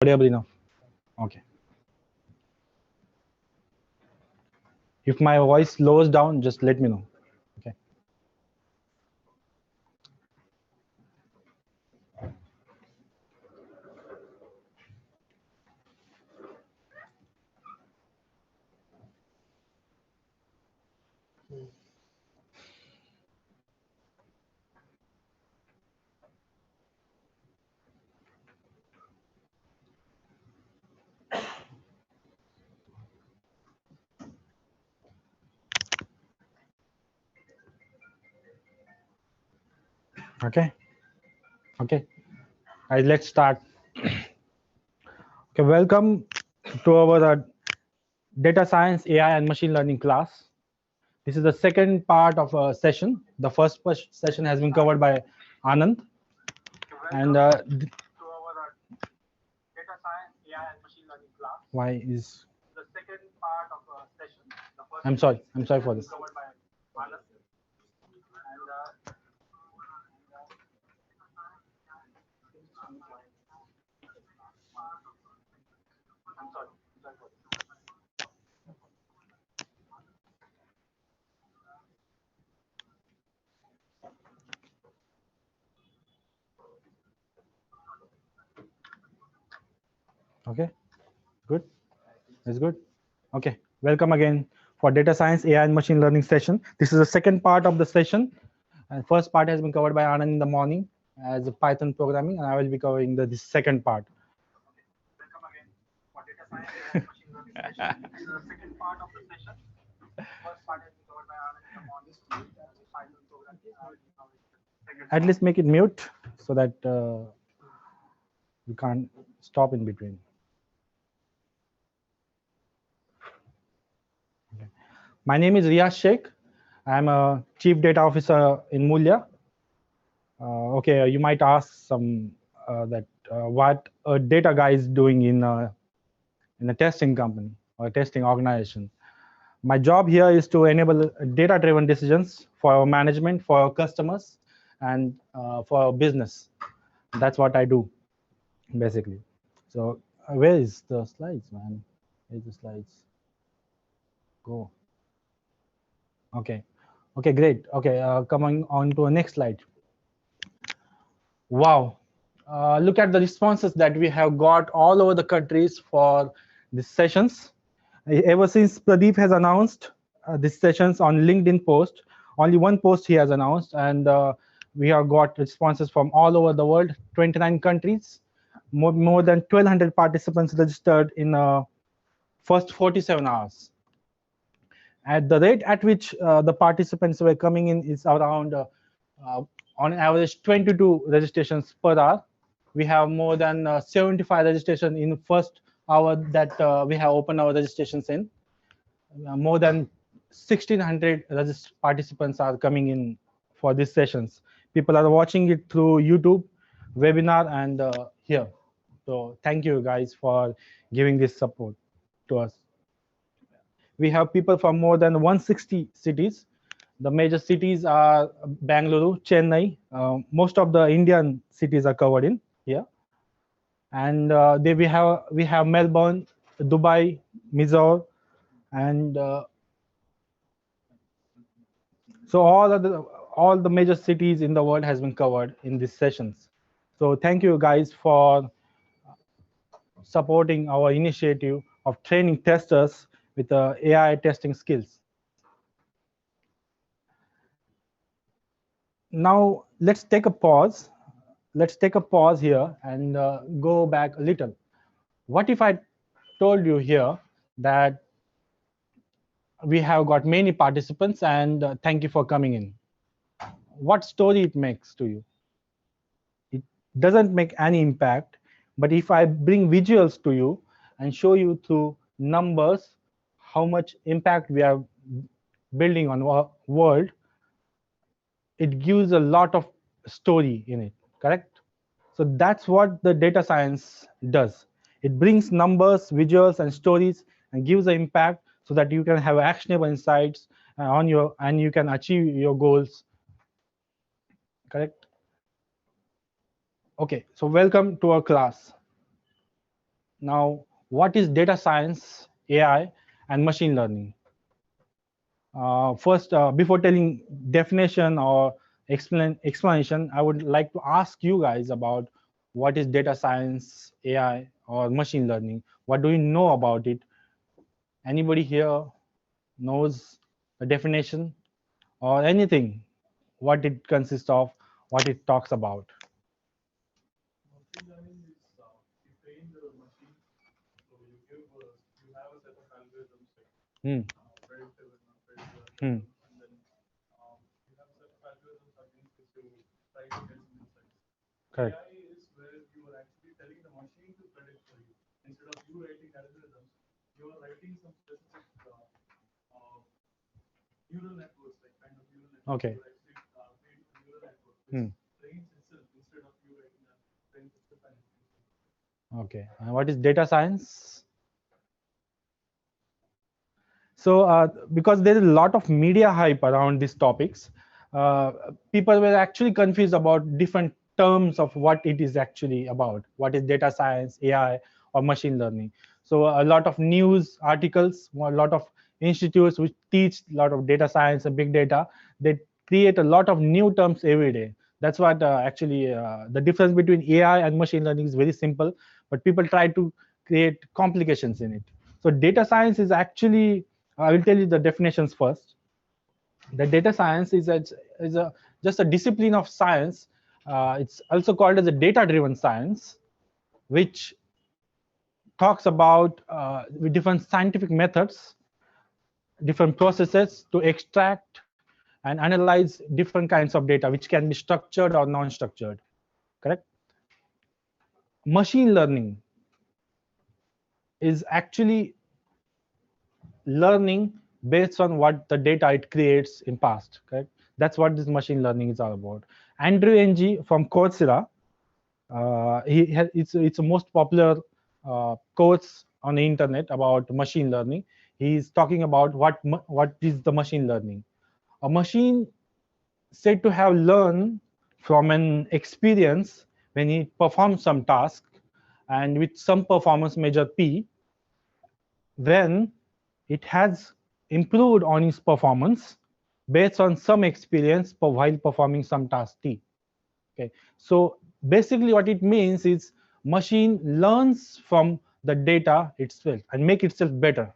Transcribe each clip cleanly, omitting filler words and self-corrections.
comfortable enough? Okay. If my voice slows down, just let me know. Okay. Okay. Okay. Let's start. Okay, welcome to our data science, AI, and machine learning class. This is the second part of a session. The first session has been covered by Anand. And to our data science, AI, and machine learning class. Why is the second part of a session? I'm sorry for this. Covered by Anand. Okay, good. That's good. Okay, welcome again for data science, AI, and machine learning session. This is the second part of the session. And first part has been covered by Anand in the morning as a Python programming, and I will be covering this second part. Welcome again for data science, AI, and machine learning session. This is the second part of the session. First part has been covered by Anand in the morning as a Python programming, and I will be covering the second part. At least make it mute so that you can't stop in between. Okay. My name is Riyaj Shaikh. I'm a chief data officer in Moolya. Okay, you might ask some what a data guy is doing in a testing company or testing organization. My job here is to enable data-driven decisions for our management, for our customers, and for our business. That's what I do, basically. So where is the slides, man? Where's the slides? Go. Okay. Okay, great. Okay, coming on to the next slide. Wow. Look at the responses that we have got all over the countries for these sessions. Ever since Pradeep has announced these sessions on LinkedIn post, only one post he has announced, and we have got responses from all over the world, 29 countries, more than 1,200 participants registered in first 47 hours. At the rate at which the participants were coming in is around, on average, 22 registrations per hour. We have more than 75 registrations in first hour that we have opened our registrations in. More than 1,600 participants are coming in for these sessions. People are watching it through YouTube, webinar, and here. So thank you guys for giving this support to us. We have people from more than 160 cities. The major cities are Bangalore, Chennai. Most of the Indian cities are covered in here. And we have Melbourne, Dubai, Mysore, and so all the major cities in the world has been covered in these sessions. So thank you guys for supporting our initiative of training testers with AI testing skills. Now let's take a pause. Let's take a pause here and go back a little. What if I told you here that we have got many participants and thank you for coming in? What story it makes to you? It doesn't make any impact, but if I bring visuals to you and show you through numbers how much impact we are building on our world, it gives a lot of story in it, correct? So that's what the data science does. It brings numbers, visuals, and stories and gives the impact so that you can have actionable insights and you can achieve your goals, correct? Okay, so welcome to our class. Now, what is data science, AI, and machine learning? First, before telling definition or explanation, I would like to ask you guys about what is data science, AI, or machine learning. What do you know about it? Anybody here knows the definition or anything? What it consists of? What it talks about? Machine learning is you train the machine, so you have a set of algorithms like Hmm. predictive and non-predictive Hmm. algorithms, and then you have a set of algorithms against which you try to get some insights. Correct. AI is where you are actually telling the machine to predict for you. Instead of you writing algorithms, you are writing some specific uh, neural networks, like kind of neural networks. You Okay. would actually create a neural network which Hmm. trains itself instead of you writing a trains itself and inferencing. Okay. And what is data science? So, because there is a lot of media hype around these topics, uh, people were actually confused about different terms of what it is actually about. What is data science, AI, or machine learning? So, a lot of news articles, a lot of institutes which teach a lot of data science and big data, they create a lot of new terms every day. That's what actually the difference between AI and machine learning is very simple, but people try to create complications in it. So, data science is actually I will tell you the definitions first. The data science is a just a discipline of science. It's also called as a data-driven science, which talks about with different scientific methods, different processes to extract and analyze different kinds of data, which can be structured or non-structured. Correct? Machine learning is actually learning based on what the data it creates in past. Correct? That's what this machine learning is all about. Andrew Ng from Coursera, it's a most popular course on the internet about machine learning. He's talking about what is the machine learning. A machine said to have learned from an experience when it performs some task, and with some performance measure p, when it has improved on its performance based on some experience while performing some task t. Okay, so basically what it means is machine learns from the data itself and make itself better.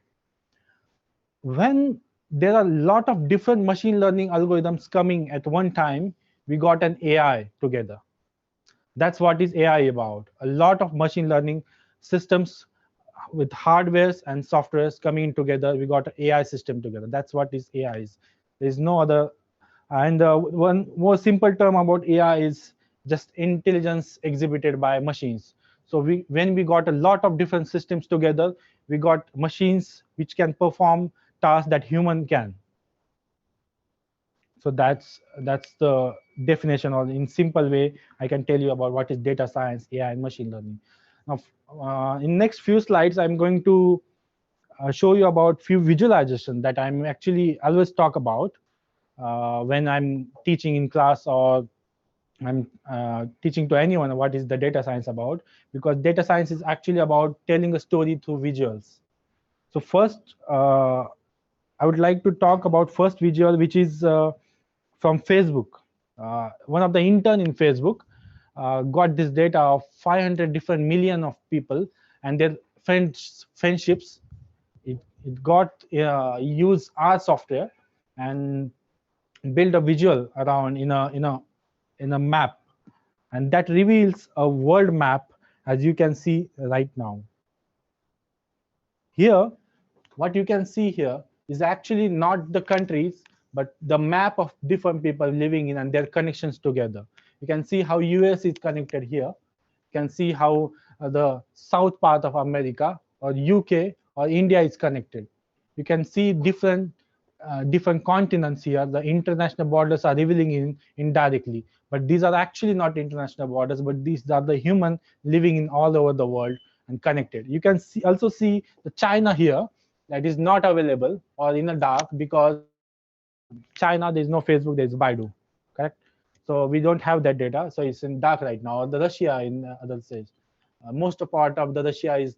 When there are a lot of different machine learning algorithms coming at one time, we got an AI together. That's what is AI about. A lot of machine learning systems with hardwares and softwares coming together. We got an AI system together. That's what is AI is. There is no other. And one more simple term about AI is just intelligence exhibited by machines. So when we got a lot of different systems together, we got machines which can perform tasks that human can. So that's the definition, or in simple way I can tell you about what is data science, AI, and machine learning. Now, in next few slides, I'm going to show you about few visualization that I'm actually always talk about when I'm teaching in class, or I'm teaching to anyone what is the data science about, because data science is actually about telling a story through visuals. So first, I would like to talk about first visual, which is from Facebook. One of the intern in Facebook got this data of 500 different million of people and their friendships. It got use our software and build a visual around in a map, and that reveals a world map, as you can see right now. Here, what you can see here is actually not the countries, but the map of different people living in and their connections together. You can see how US is connected here. You can see how the south part of America or UK or India is connected. You can see different continents here. The international borders are revealing in indirectly, but these are actually not international borders, but these are the human living in all over the world and connected. You can also see the China here, that is not available or in the dark, because China there is no Facebook, there is Baidu, correct? So we don't have that data, so it's in dark right now. Or the Russia in other states. most part of the Russia is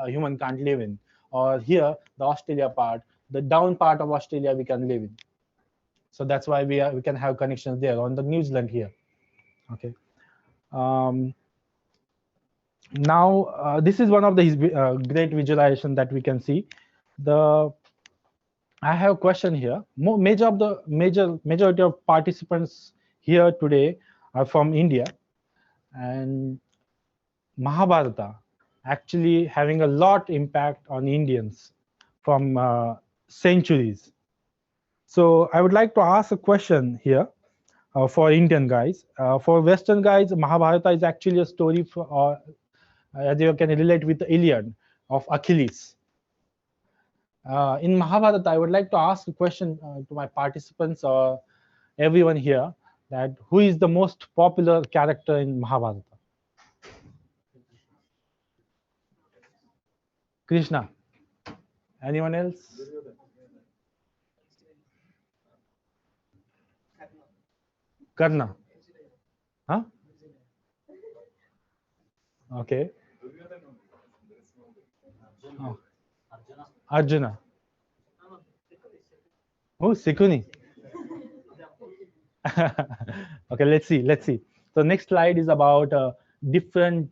human can't live in, or here the Australia part, the down part of Australia we can live in. So that's why we can have connections there on the New Zealand here. Okay. Now this is one of the great visualization that we can see. I have a question here. Majority of participants here today are from India, and Mahabharata actually having a lot impact on Indians from centuries. So I would like to ask a question here for Indian guys. For Western guys, Mahabharata is actually a story for, as you can relate with the Iliad of Achilles. In Mahabharata, I would like to ask a question to my participants or everyone here, that who is the most popular character in Mahabharata? Krishna. Anyone else? Karna. Huh? Okay. Oh. Arjuna. Oh, Sikuni. Okay, let's see. So next slide is about different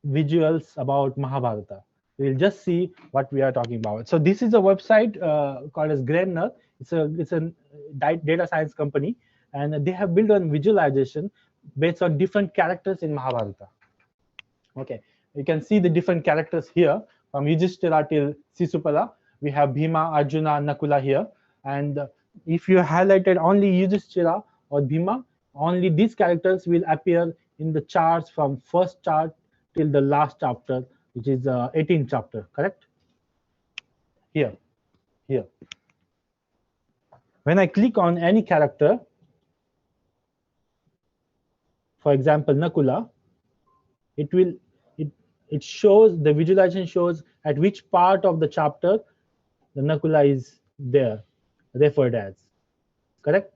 visuals about Mahabharata. We'll just see what we are talking about. So this is a website called as Grammar. It's a data science company, and they have built on visualization based on different characters in Mahabharata. Okay, you can see the different characters here from Yudhishthira till Sisupala. We have Bhima, Arjuna, Nakula here, and if you highlighted only Yudhishthira or Bhima, only these characters will appear in the charts from first chart till the last chapter, which is 18th chapter, correct? Here. When I click on any character, for example, Nakula, it shows, the visualization shows at which part of the chapter the Nakula is there, referred as, correct?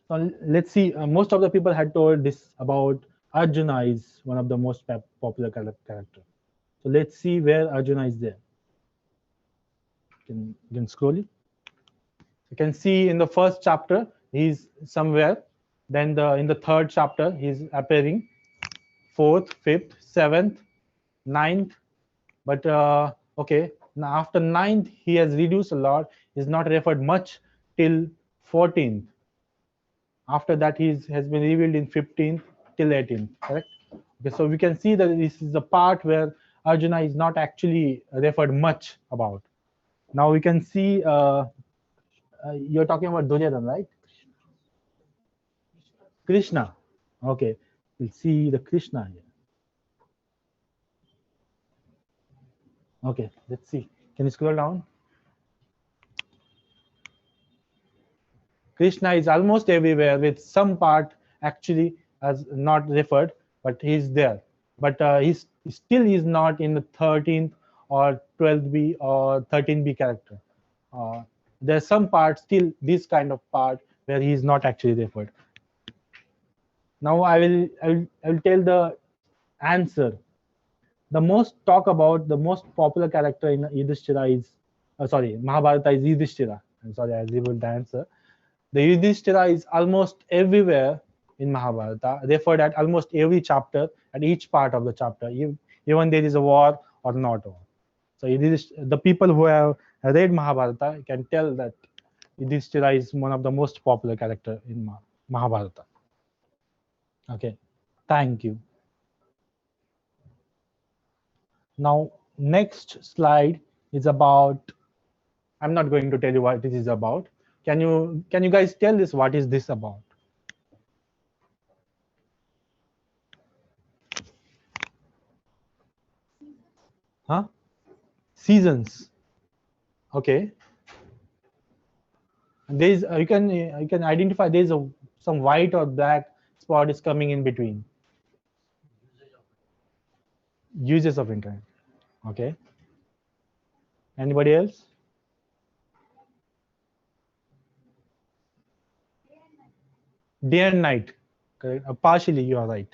So let's see, most of the people had told this about Arjuna is one of the most popular character. So let's see where Arjuna is there. You can scroll it. You can see in the first chapter he's somewhere. Then in the third chapter he's appearing, fourth, fifth, seventh, ninth. But okay, now after ninth he has reduced a lot. He's not referred much till 14th. After that he has been revealed in 15th till 18th, correct? Okay, so we can see that this is the part where Arjuna is not actually referred much about. Now we can see you're talking about Duryodhana, right? Krishna. Okay, we'll see the Krishna here. Okay, let's see. Can you scroll down? Krishna is almost everywhere, with some part actually as not referred, but he's there. But he's still is not in the 13th or 12B or 13B character. There's some part still, this kind of part where he is not actually referred. Now I will tell the answer. The most popular character in Yudhishthira is Mahabharata is Yudhishthira. I'm sorry, I revealed the answer. The Yudhishthira is almost everywhere in Mahabharata, referred at almost every chapter, at each part of the chapter, even there is a war or not a war. So the people who have read Mahabharata can tell that Yudhishthira is one of the most popular character in Mahabharata. Okay, thank you. Now, next slide is about, I'm not going to tell you what this is about. Can you guys tell this, what is this about? Huh? Seasons. Okay. And there is you can identify there is some white or black spot is coming in between. Uses of internet. Okay. Anybody else? Day and night. correct? Partially, you are right.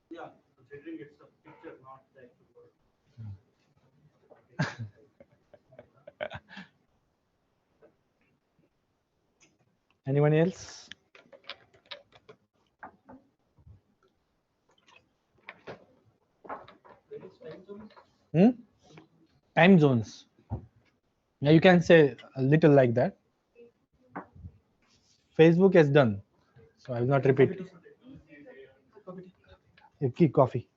Yeah, considering it's a picture, not the actual word. Anyone else? Hmm? Time zones. Yeah, you can say a little like that. Facebook has done, so I will not repeat. Keep coffee.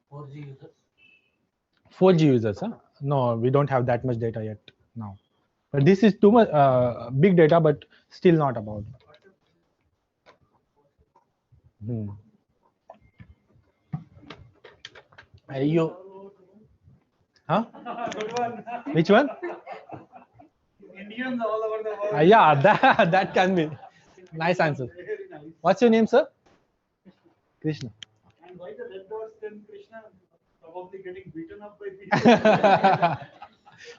4G users, huh? No, we don't have that much data yet now. But this is too much big data, but still not about. Hmm. You, huh? Which one? Indians all over the world. Yeah, that can be. Nice answer. Very nice. What's your name, sir? Krishna. And why the red dots then Krishna probably getting beaten up by people?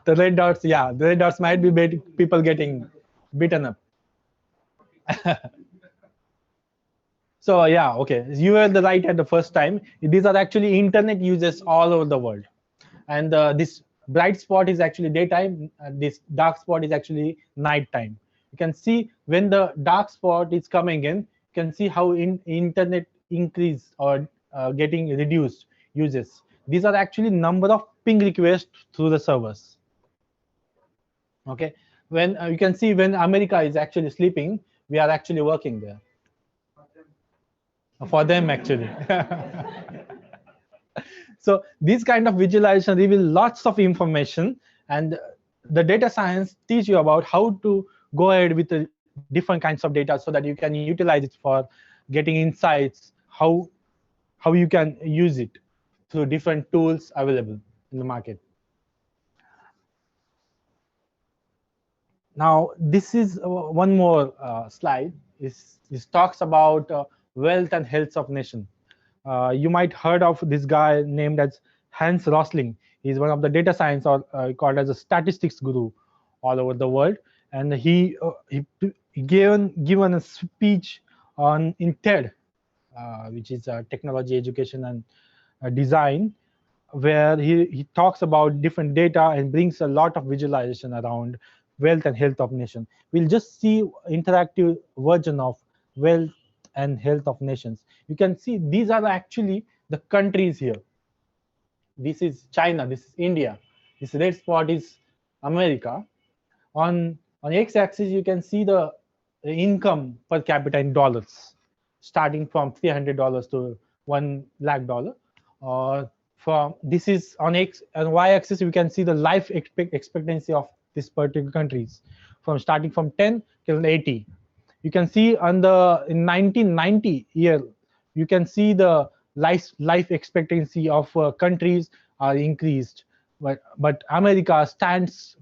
The red dots, yeah, the red dots might be people getting beaten up. So yeah, okay, you were the right at the first time. These are actually internet users all over the world, and this bright spot is actually daytime. This dark spot is actually nighttime. You can see when the dark spot is coming in. You can see how internet increase or getting reduced uses. These are actually number of ping requests through the servers. Okay, when you can see when America is actually sleeping, we are actually working there. For them actually. So these kind of visualization reveal lots of information, and the data science teach you about how to go ahead with the different kinds of data so that you can utilize it for getting insights, how you can use it through different tools available in the market. Now this is one more slide. This talks about wealth and health of nation. You might heard of this guy named as Hans Rosling. He's one of the data science or called as a statistics guru all over the world, and he given a speech on in TED, which is technology, education, and design, where he talks about different data and brings a lot of visualization around wealth and health of nation. We'll just see interactive version of wealth and health of nations. You can see these are actually the countries here. This is China, this is India, this red spot is America. On x-axis you can see the income per capita in dollars, starting from $300 to $1 lakh. From this is on x and y-axis you can see the life expectancy of this particular countries, from starting from 10 till 80. You can see on the in 1990 year, you can see the life expectancy of countries are increased, but America stands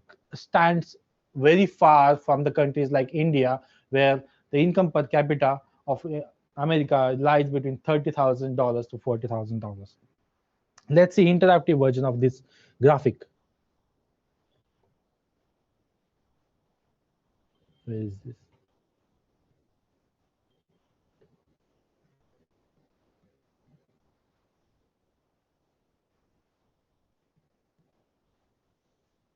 very far from the countries like India, where the income per capita of America lies between $30,000 to $40,000. Let's see interactive version of this graphic. Where is this?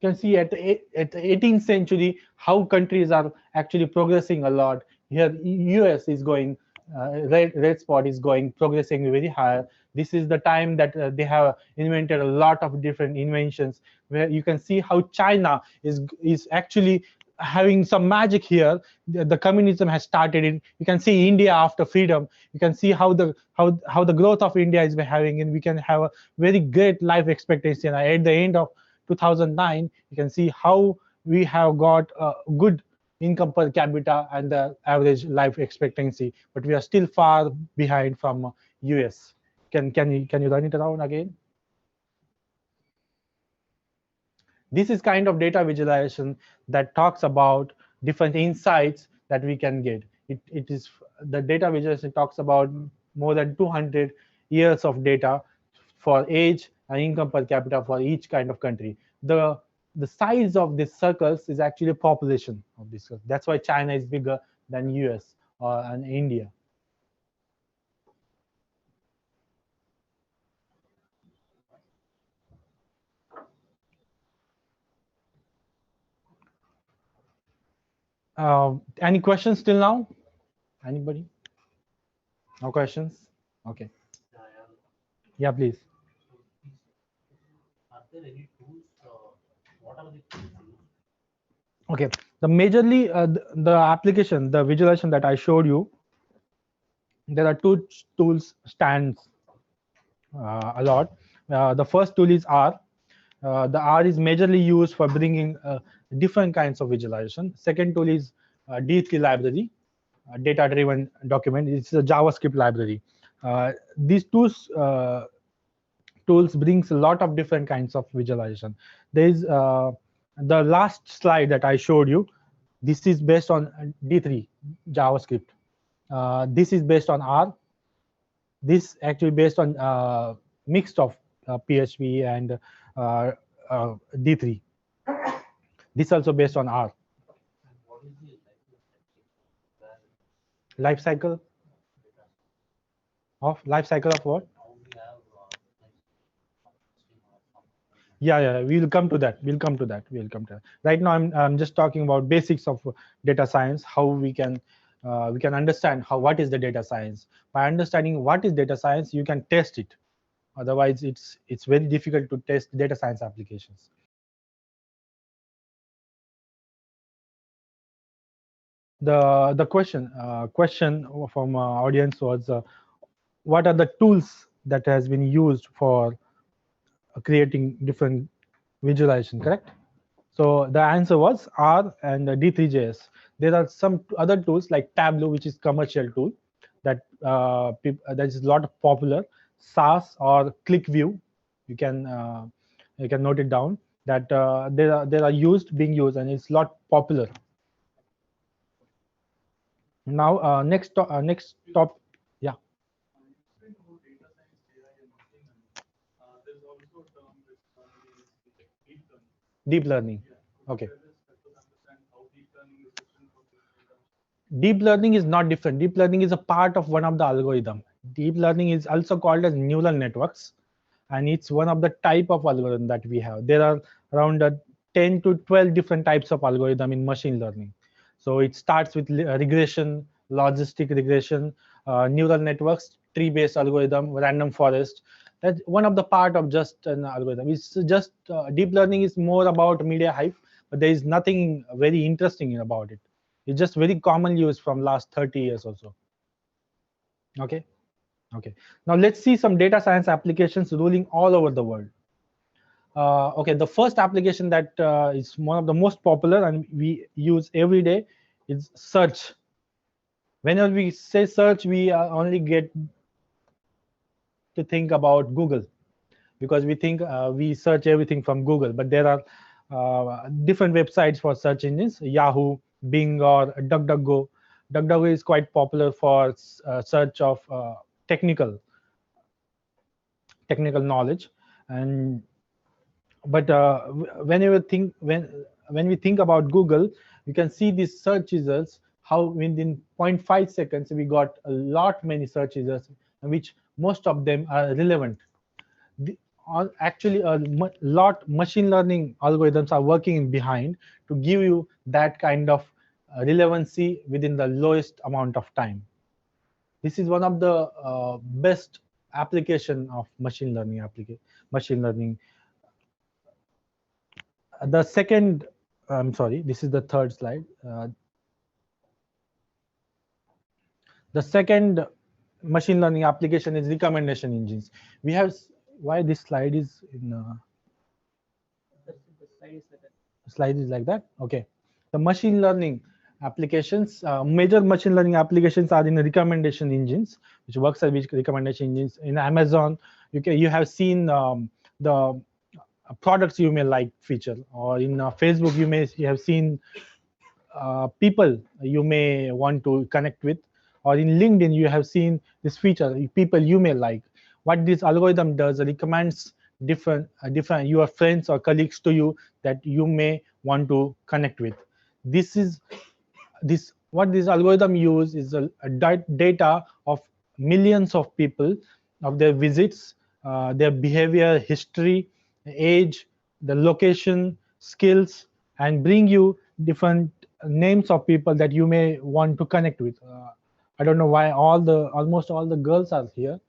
You can see at the 18th century how countries are actually progressing a lot. Here US is going, red spot is going, progressing very high. This is the time that they have invented a lot of different inventions, where you can see how China is actually having some magic here. The communism has started in. You can see India after freedom. You can see how the growth of India is having, and we can have a very great life expectancy. And at the end of 2009, you can see how we have got a good income per capita and the average life expectancy, but we are still far behind from US. Can you run it around again? This is kind of data visualization that talks about different insights that we can get. It is the data visualization talks about more than 200 years of data for age and income per capita for each kind of country. The size of these circles is actually population of this. That's why China is bigger than US and India. Any questions till now? Anybody? No questions? Okay. Yeah, please. Are there any tools? What are the tools used? Okay. The majorly the application, the visualization that I showed you, there are two tools stands a lot. The first tool is R. The R is majorly used for bringing different kinds of visualization. Second tool is D3 library, data-driven document. It's a JavaScript library. These tools brings a lot of different kinds of visualization. There is the last slide that I showed you. This is based on D3 JavaScript. This is based on R. This actually based on mixed of PHP and D3. This also based on R. And what is the Life cycle of what? how we have Yeah, we'll come to that. Right now, I'm just talking about basics of data science. How we can understand what is the data science. By understanding what is data science, you can test it. Otherwise, it's very difficult to test data science applications. The question from audience was, what are the tools that has been used for creating different visualization, correct? So the answer was R and D3JS. There are some other tools like Tableau, which is commercial tool that is a lot of popular. SAS or ClickView, you can note it down that they are being used, and it's a lot popular. Now next top, yeah. Explain about data science, AI, and machine learning. There's also a term which normally is like deep learning. Deep learning. Yeah. Okay. Help us understand how deep learning is different from the data. Deep learning is not different. Deep learning is a part of one of the algorithm. Deep learning is also called as neural networks, and it's one of the type of algorithm that we have. There are around 10 to 12 different types of algorithm in machine learning. So it starts with regression, logistic regression, neural networks, tree-based algorithm, random forest. That's one of the part of just an algorithm. It's just deep learning is more about media hype, but there is nothing very interesting about it. It's just very common use from last 30 years or so. Okay. Now let's see some data science applications ruling all over the world. Okay, the first application that is one of the most popular and we use every day is search. Whenever we say search, we only get to think about Google, because we think we search everything from Google, but there are different websites for search engines, Yahoo, Bing, or DuckDuckGo. DuckDuckGo is quite popular for search of technical knowledge. And but when we think about Google, you can see these search results, how within 0.5 seconds we got a lot many search results, which most of them are relevant. Actually, a lot machine learning algorithms are working behind to give you that kind of relevancy within the lowest amount of time. This is one of the best application of machine learning. The second, I'm sorry, this is the third slide. The second machine learning application is recommendation engines. We have, why this slide is in slide is like that. Okay, the machine learning applications, major machine learning applications are in the recommendation engines, which works as recommendation engines. In Amazon, you have seen the products you may like feature, or in Facebook you have seen people you may want to connect with, or in LinkedIn you have seen this feature, people you may like. What this algorithm does, recommends different your friends or colleagues to you that you may want to connect with. This is what this algorithm use is a data of millions of people, of their visits, their behavior history, age, the location, skills, and bring you different names of people that you may want to connect with. I don't know why almost all the girls are here,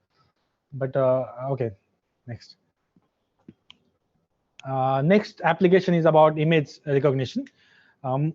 but okay, next. Next application is about image recognition. Um,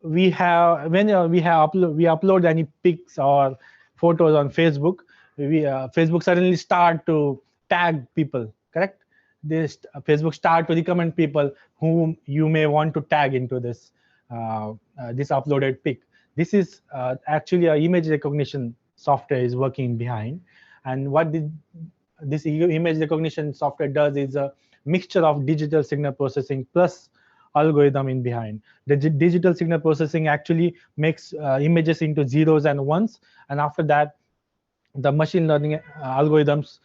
we have when we upload any pics or photos on Facebook, Facebook suddenly start to tag people, correct? Facebook start to recommend people whom you may want to tag into this uploaded pic. This is actually a image recognition software is working behind. And this image recognition software does is a mixture of digital signal processing plus algorithm in behind. The digital signal processing actually makes images into zeros and ones, and after that the machine learning algorithms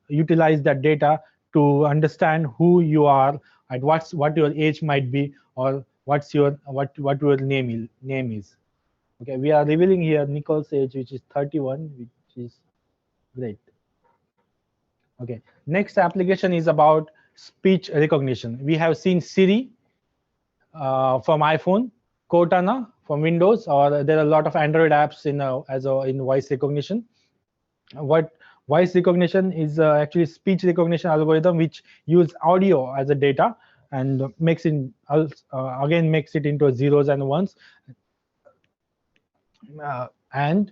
utilize that data to understand who you are and what your age might be, or what your name is. Okay, we are revealing here Nicole's age, which is 31, which is great. Okay, next application is about speech recognition. We have seen Siri from iPhone, Cortana from Windows, or there are a lot of Android apps in voice recognition. What voice recognition is actually speech recognition algorithm which use audio as a data and again makes it into zeros and ones, and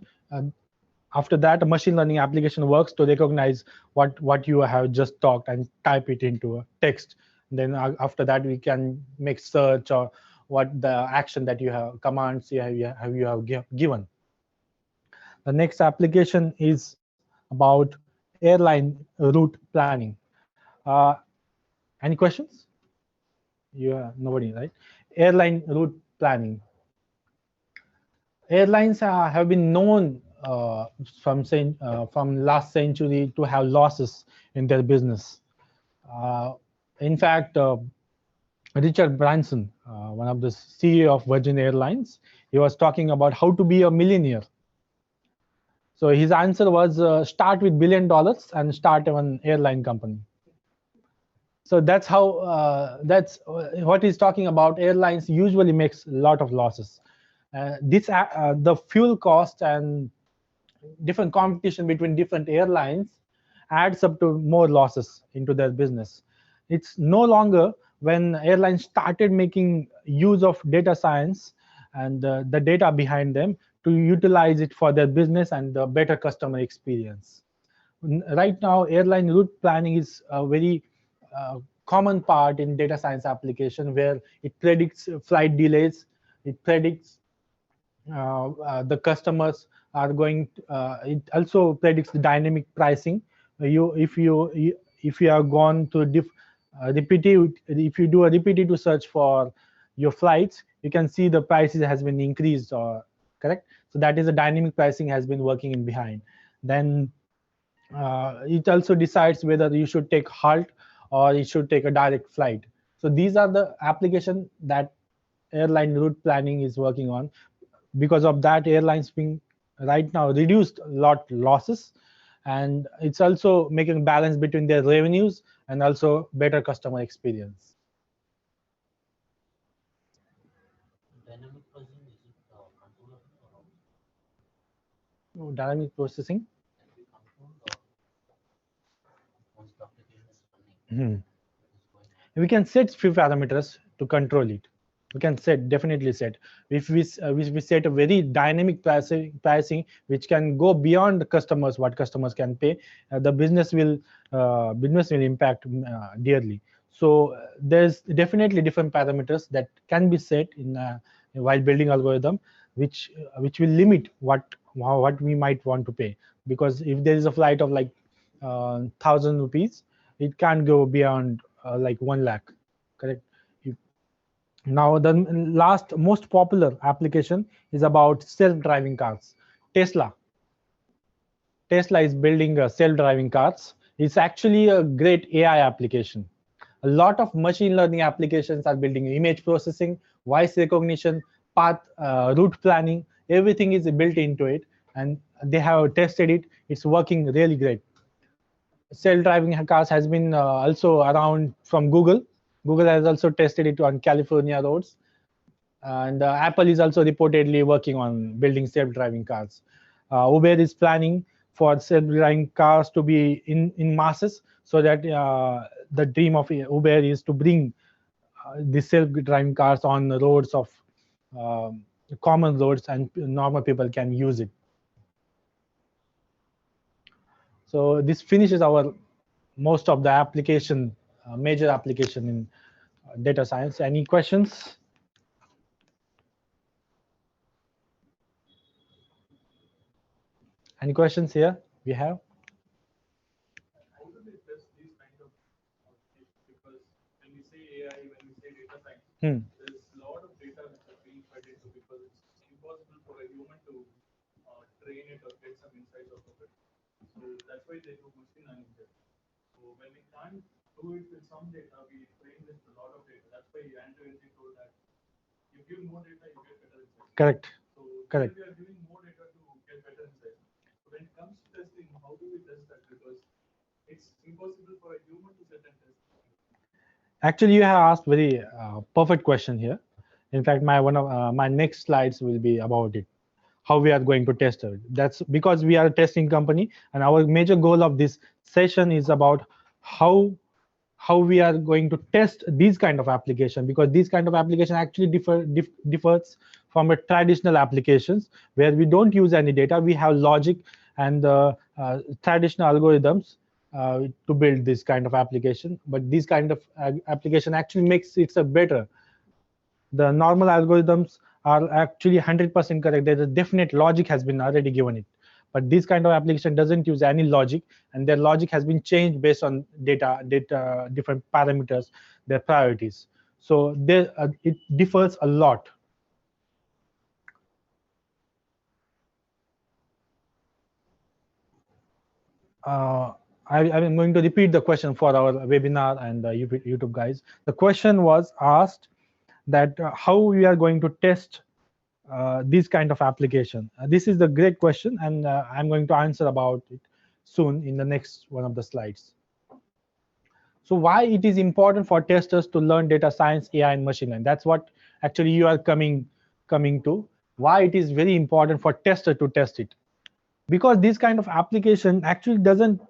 after that a machine learning application works to recognize what you have just talked and type it into a text. Then after that we can make search or what the action that you have commands you have given. The next application is about airline route planning. uh, any questions? Nobody, right? Airline route planning. Airlines have been known from last century to have losses in their business. In fact, Richard Branson, one of the CEO of Virgin Airlines, he was talking about how to be a millionaire. So his answer was start with $1 billion and start an airline company. So that's what he's talking about. Airlines usually makes a lot of losses. The fuel cost and different competition between different airlines adds up to more losses into their business. It's no longer when airlines started making use of data science and the data behind them to utilize it for their business and the better customer experience. Right now, airline route planning is a very common part in data science application, where it predicts flight delays, it predicts the customers are going it also predicts the dynamic pricing. If you have gone to if you do a repetitive search for your flights, you can see the prices has been increased, or correct. So that is a dynamic pricing has been working in behind. Then it also decides whether you should take halt or you should take a direct flight. So these are the application that airline route planning is working on. Because of that, airlines being right now reduced a lot losses, and it's also making balance between their revenues and also better customer experience. Dynamic processing, is it controllable or Dynamic processing. can be controlled, or once the application is running, Mhm. it is going on? We can set few parameters to control it. We can definitely set. If we set a very dynamic pricing which can go beyond the customers, what customers can pay, the business will impact dearly. So there's definitely different parameters that can be set in while building algorithm, which will limit what we might want to pay. Because if there is a flight of like 1,000 rupees, it can't go beyond like 1 lakh, correct? Now the last most popular application is about self-driving cars. Tesla. Tesla is building self-driving cars. It's actually a great AI application. A lot of machine learning applications are building image processing, voice recognition, path route planning. Everything is built into it, and they have tested it. It's working really great. Self-driving cars has been also around from Google. Google has also tested it on California roads. And Apple is also reportedly working on building self-driving cars. Uber is planning for self-driving cars to be in masses, so that the dream of Uber is to bring the self-driving cars on the roads of common roads, and normal people can use it. So this finishes our most of the application, major application in data science. Any questions? Any questions here? We have. How do they test these kind of applications? Because when we say AI, when we say data science, there's a lot of data which is being fed into, because it's impossible for a human to train it or get some insights out of it. So that's why they do machine learning there. So when we can't do it with some data, we train with a lot of data. That's why Andrew told that you give more data, you get better insights. Correct. So Correct. we are giving more data to get better insights. So when it comes to testing, how do we test that? Because it's impossible for a human to set and test. Actually, you have asked very perfect question here. In fact, my next slides will be about it, how we are going to test it. That's because we are a testing company, and our major goal of this session is about how we are going to test these kind of application, because these kind of application actually differs from a traditional applications where we don't use any data. We have logic and traditional algorithms to build this kind of application, but this kind of application actually makes it a better. The normal algorithms are actually 100% correct. There's a definite logic has been already given it, but this kind of application doesn't use any logic, and their logic has been changed based on data different parameters, their priorities. So it differs a lot. I'm going to repeat the question for our webinar and YouTube guys. The question was asked that how we are going to test this kind of application. This is the great question, and I'm going to answer about it soon in the next one of the slides. So why it is important for testers to learn data science, AI, and machine learning? That's what actually you are coming to. Why it is very important for tester to test it? Because this kind of application actually doesn't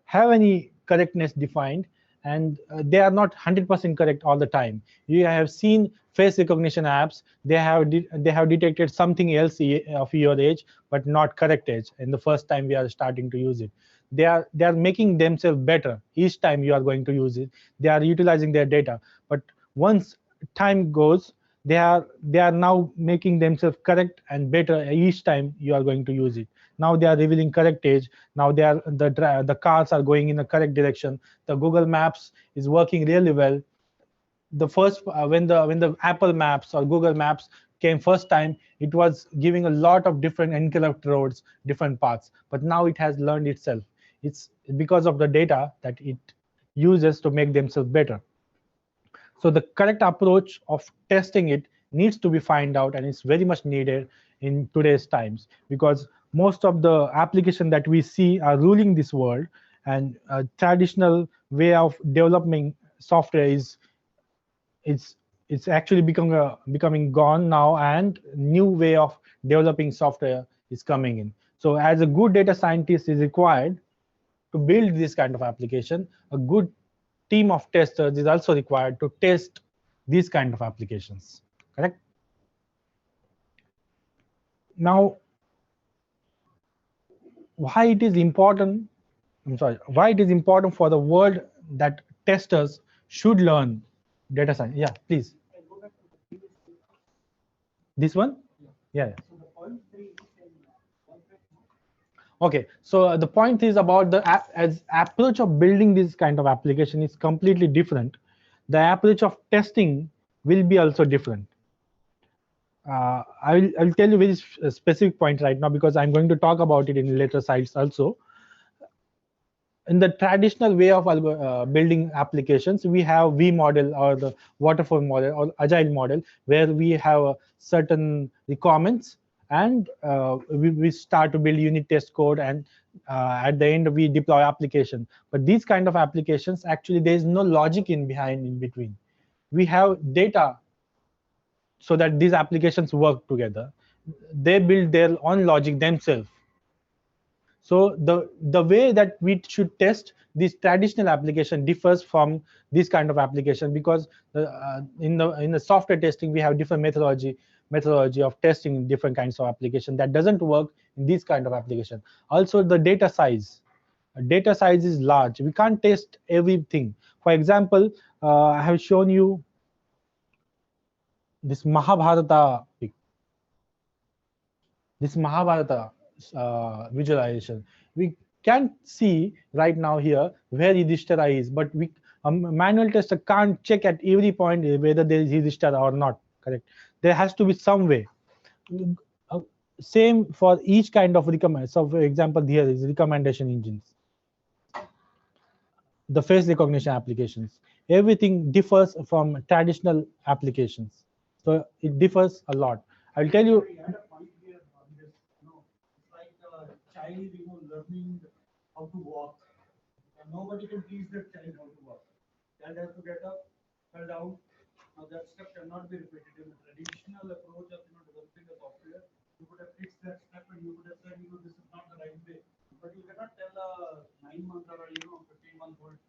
have any correctness defined, and they are not 100% correct all the time. You have seen face recognition apps, they have detected something else of your age, but not correct age in the first time we are starting to use it. They are making themselves better each time you are going to use it. They are utilizing their data, but once time goes, they are now making themselves correct and better each time you are going to use it. Now they are revealing correct age. Now the cars are going in the correct direction. The Google Maps is working really well. The first when the Apple Maps or Google Maps came first time, it was giving a lot of different incorrect roads, different paths, but now it has learned itself. It's because of the data that it uses to make themselves better. So the correct approach of testing it needs to be found out, and it's very much needed in today's times, because most of the applications that we see are ruling this world, and a traditional way of developing software is it's actually becoming gone now, and new way of developing software is coming in. So as a good data scientist is required to build this kind of application, a good team of testers is also required to test these kind of applications. Correct? Now, why it is important? Why it is important for the world that testers should learn data science? Yeah, please. This one? Yeah. Okay, so the point is about the as approach of building this kind of application is completely different. The approach of testing will be also different. I'll tell you very specific point right now, because I'm going to talk about it in later slides also. In the traditional way of building applications, we have V model or the waterfall model or agile model, where we have certain requirements, and we start to build unit test code, and at the end we deploy application. But these kind of applications, actually there is no logic in between. We have data so that these applications work together. They build their own logic themselves. So the way that we should test this traditional application differs from this kind of application, because in the software testing we have different methodology of testing different kinds of application that doesn't work in this kind of application. Also, the data size is large. We can't test everything. For example, I have shown you this Mahabharata visualization. We can see right now here where Yudhishthira is, but a manual tester can't check at every point whether there is Yudhishthira or not. Correct. There has to be some way. Uh, Same for each kind of recommend. So, for example, here is recommendation engines, the face recognition applications. Everything differs from traditional applications. So it differs a lot. I'll tell you. We had a point here on this. It's like a child, learning how to walk. And nobody can teach that child how to walk. Child has to get up, fall down. Now that step cannot be repeated. In the traditional approach of developing a software, you would have fixed that step and you would have said, this is not the right way. But you cannot tell a 9-month or 15-month-old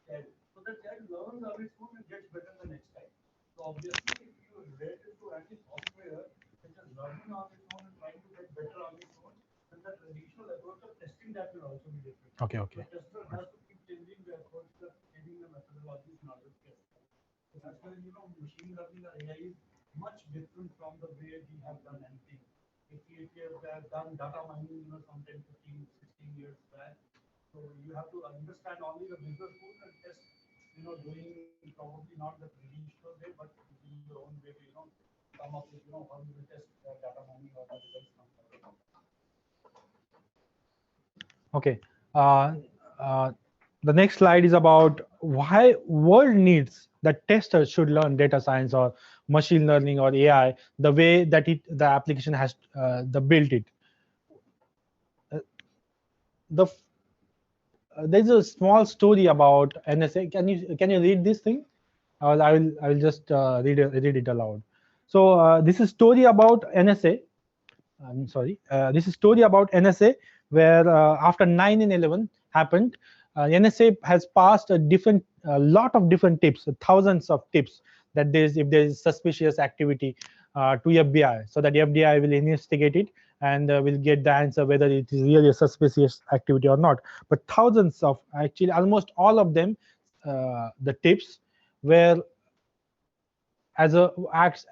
child. So the child learns on its own and gets better the next time. So obviously, if you relate it to any software which is learning on its own and trying to get better on its own, then the traditional approach of testing that will also be different. Okay. The tester has to keep changing the approach, changing the methodologies in order to test that. So that's why machine learning or AI is much different from the way we have done anything. If you have done data mining, some 10, 15, 16 years back, so you have to understand only the business rules and test, doing probably not the traditional way, but using your own way to, come up with, how you will test data mining or the results come from. Okay. Uh, uh, the next slide is about why world needs that testers should learn data science or machine learning or AI the way that the application has the built it. The There's a small story about NSA. Can you read this thing? I will just read it aloud. So this is story about NSA. I'm sorry. This is story about NSA, where after 9/11 happened, NSA has passed a lot of different tips, thousands of tips, that if there is suspicious activity to FBI, so that the FBI will investigate it and will get the answer whether it is really a suspicious activity or not. But thousands of, actually almost all of them, the tips were as a acts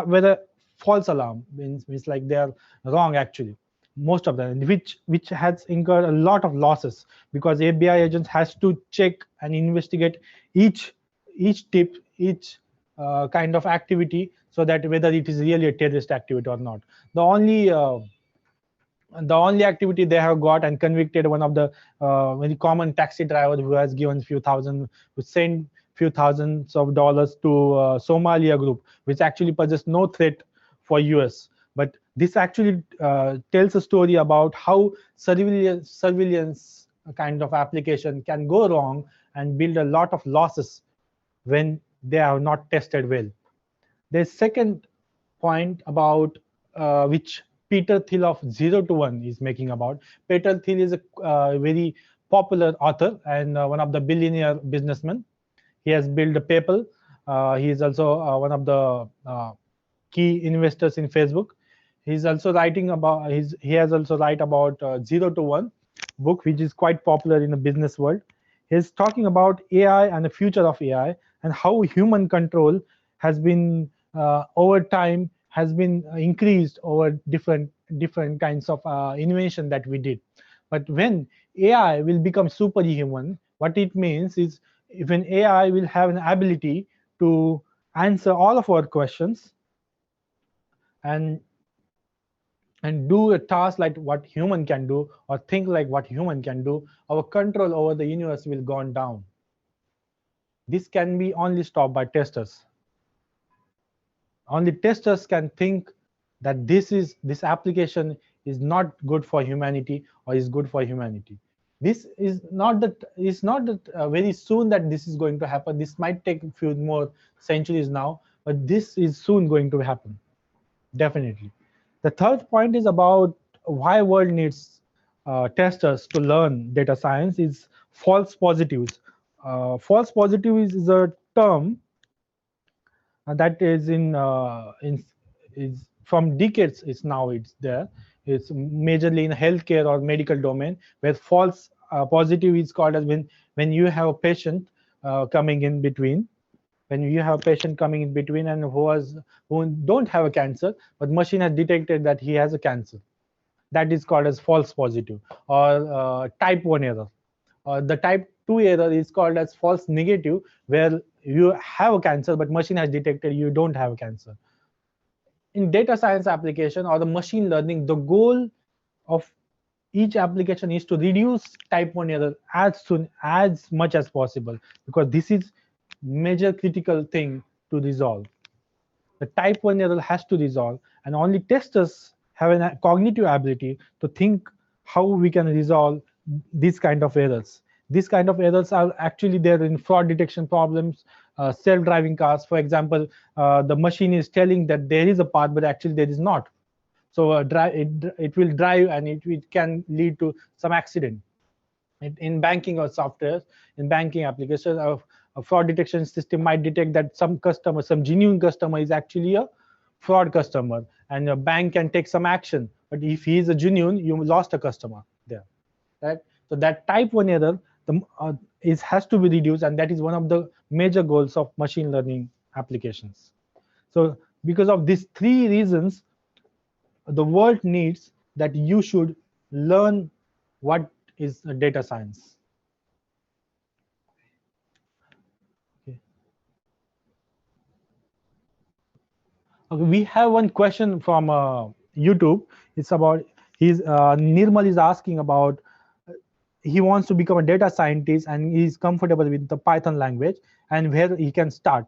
whether false alarm, means like they are wrong actually, most of them, which has incurred a lot of losses, because FBI agents has to check and investigate each tip, each kind of activity, so that whether it is really a terrorist activity or not. The only activity they have got and convicted one of the very common taxi driver who has given who sent few thousands of dollars to Somalia group, which actually poses no threat for US. But this actually tells a story about how surveillance kind of application can go wrong and build a lot of losses when they are not tested well. The second point about which Peter Thiel of 0 to 1 is making about. Peter Thiel is a very popular author and one of the billionaire businessmen. He has built a PayPal. He is also one of the key investors in Facebook. He's also writing about he has also write about 0 to 1 book, which is quite popular in the business world. He's talking about AI and the future of AI and how human control has been over time has been increased over different kinds of innovation that we did. But when AI will become superhuman, what it means is, if an AI will have an ability to answer all of our questions and do a task like what human can do, or think like what human can do, our control over the universe will go down. This can be only stopped by testers. Only testers can think that this application is not good for humanity or is good for humanity. This is not that very soon that this is going to happen. This might take a few more centuries now, but this is soon going to happen, definitely. The third point is about why world needs testers to learn data science is false positives. False positives is a term that is is from decades. It's now it's there. It's majorly in healthcare or medical domain, where false positive is called as when you have a patient coming in between, when you have a patient coming in between and who don't have a cancer, but machine has detected that he has a cancer. That is called as false positive, or type 1 error. The type 2 error is called as false negative, where you have a cancer but machine has detected you don't have cancer. In data science application or the machine learning, the goal of each application is to reduce type 1 error as much as possible, because this is major critical thing to resolve. The type 1 error has to resolve, and only testers have a cognitive ability to think how we can resolve these kind of errors. These kind of errors are actually there in fraud detection problems, self-driving cars. For example, the machine is telling that there is a path, but actually there is not. So it will drive, and it can lead to some accident. In banking or software, in banking applications, a fraud detection system might detect that some customer, some genuine customer, is actually a fraud customer, and a bank can take some action. But if he is a genuine, you lost a customer there, right? So that type 1 error has to be reduced, and that is one of the major goals of machine learning applications. So because of these three reasons, the world needs that you should learn what is data science. Okay. Okay, we have one question from YouTube. It's about Nirmal is asking about he wants to become a data scientist and he's comfortable with the Python language and where he can start.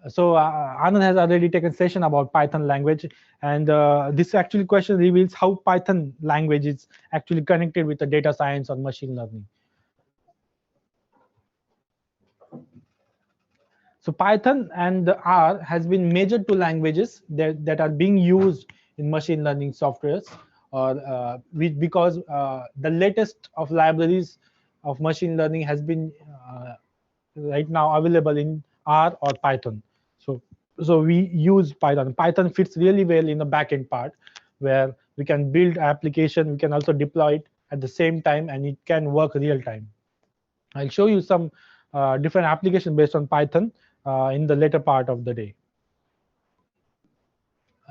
So Anand has already taken session about Python language, and this actually question reveals how Python language is actually connected with the data science or machine learning. So Python and R has been major two languages that are being used in machine learning softwares, or because the latest of libraries of machine learning has been right now available in R or Python. So we use Python. Python fits really well in the backend part, where we can build application, we can also deploy it at the same time, and it can work real time. I'll show you some different application based on Python in the later part of the day.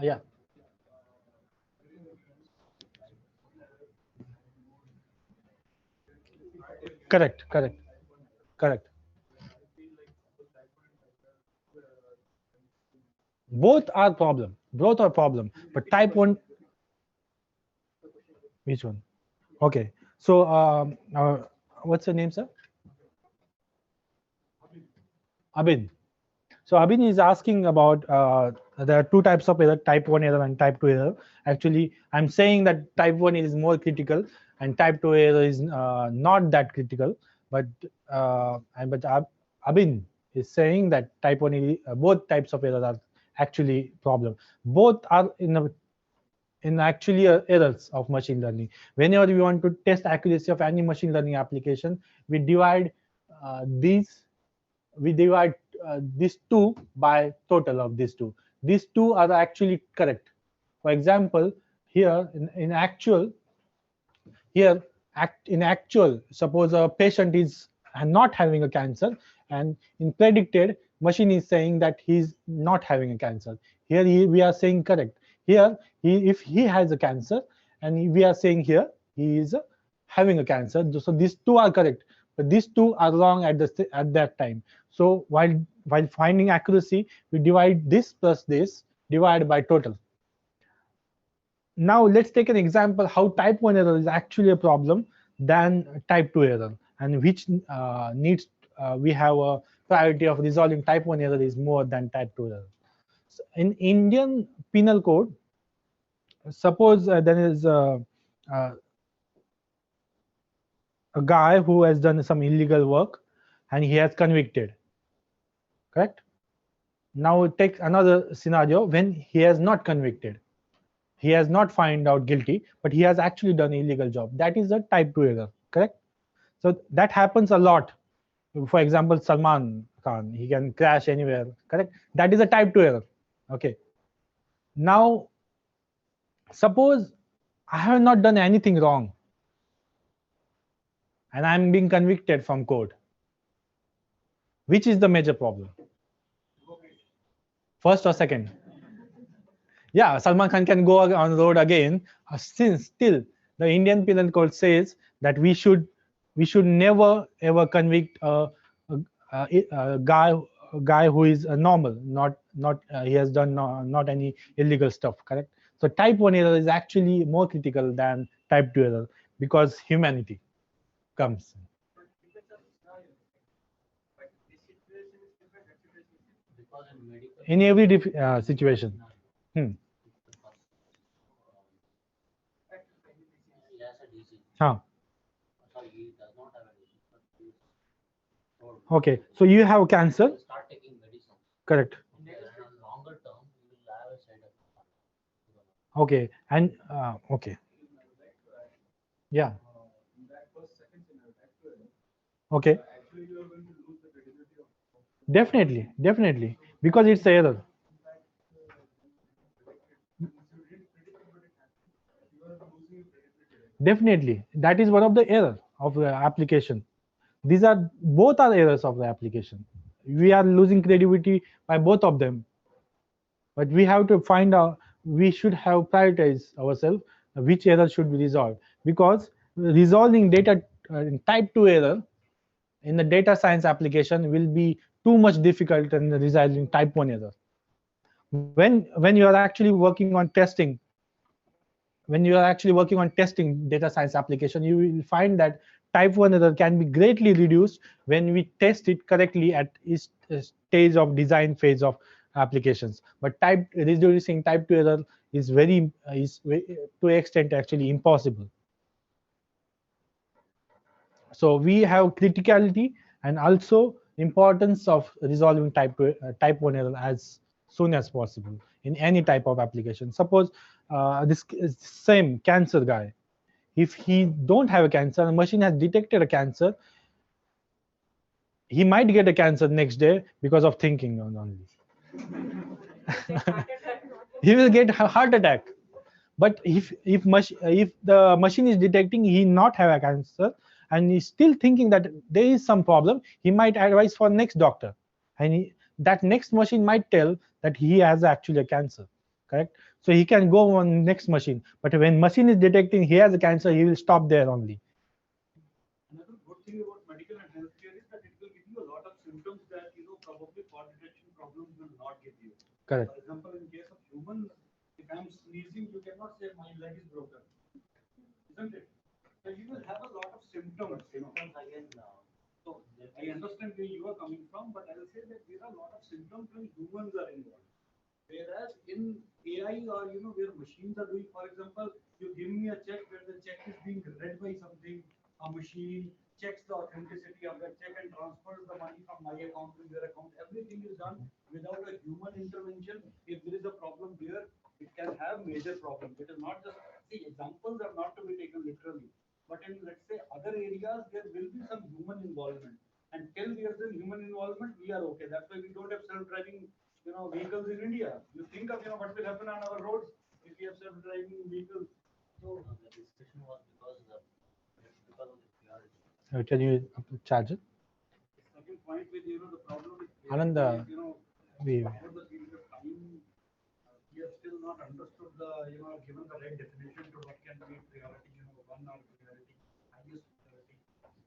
Yeah. Correct. Both are problem. Both are problem. But type 1. Which one? Okay. So what's your name, sir? Abin. So Abin is asking about there are two types of error, type 1 error and type 2 error. Actually, I'm saying that type 1 is more critical and type 2 error is not that critical. But Abin is saying that type 1 both types of errors are actually problem. Both are in actually errors of machine learning. Whenever we want to test accuracy of any machine learning application, we divide these two by total of these two. These two are actually correct. For example, here in actual, suppose a patient is not having a cancer, and in predicted, machine is saying that he's not having a cancer. Here we are saying correct. Here if he has a cancer, and we are saying here he is having a cancer. So these two are correct, but these two are wrong at that time. So while finding accuracy, we divide this plus this divided by total. Now let's take an example how type 1 error is actually a problem than type 2 error, and which needs we have a priority of resolving type 1 error is more than type 2 error. So in Indian Penal Code, suppose there is a guy who has done some illegal work and he has convicted, correct? Now take another scenario when he has not convicted. He has not found out guilty, but he has actually done illegal job. That is a type 2 error, correct? So that happens a lot. For example, Salman Khan, he can crash anywhere, correct? That is a type 2 error. Okay. Now, suppose I have not done anything wrong and I'm being convicted from court. Which is the major problem? First or second? Yeah, Salman Khan can go on the road again. Since still the Indian Penal Code says that we should never ever convict a guy who is normal, not he has done not any illegal stuff, correct? So type 1 error is actually more critical than type 2 error because humanity comes Because in medical, in every situation. Hmm. he has a disease. Huh. Sorry, he does not have a disease, but he is told Okay, so you have cancer, to start taking medicine. correct? And on longer term, you will have a side effect. Okay, and okay, yeah, In that first second scenario, actually, okay, actually you are going to lose the credibility of definitely, because it's error. impact. You didn't predict it, but it happened. You are losing your credibility. Right? Definitely, that is one of the error of the application. These are both are errors of the application. We are losing credibility by both of them. But we have to find out. We should have prioritized ourselves which error should be resolved, because resolving data in type 2 error in the data science application will be too much difficult than resolving type 1 error. When you are actually working on testing, data science application, you will find that type 1 error can be greatly reduced when we test it correctly at each stage of design phase of applications. But reducing type 2 error is to extent actually impossible. So we have criticality and also importance of resolving type 1 error as soon as possible in any type of application. Suppose this same cancer guy, if he don't have a cancer, the machine has detected a cancer, he might get a cancer next day because of thinking only. He will get a heart attack. But if the machine is detecting he not have a cancer and he's still thinking that there is some problem, he might advise for next doctor, and that next machine might tell that he has actually a cancer, correct? So he can go on next machine, but when machine is detecting he has a cancer, he will stop there only. Another good thing about medical and healthcare is that it will give you a lot of symptoms that probably fall detection problems will not give you. Correct. For example, in case of humans, if I'm sneezing, you cannot say my leg is broken, isn't it? So you will have a lot of symptoms. Symptoms again. So I understand where you are coming from, but I will say that there are a lot of symptoms when humans are involved. Whereas in AI or where machines are doing, for example, you give me a check where the check is being read by something, a machine checks the authenticity of that check and transfers the money from my account to their account. Everything is done without a human intervention. If there is a problem there, it can have major problems. It is not just examples are not to be taken literally, but in let's say other areas there will be some human involvement. And till there's a human involvement, we are okay. That's why we don't have self-driving vehicles in India. You think of what will happen on our roads if we have self-driving vehicles. So the discussion was because of the priority. Can you charge it? the second point with the problem is Anand, over the period of time we have still not understood the given the right definition to what can be priority. One or priority, highest priority.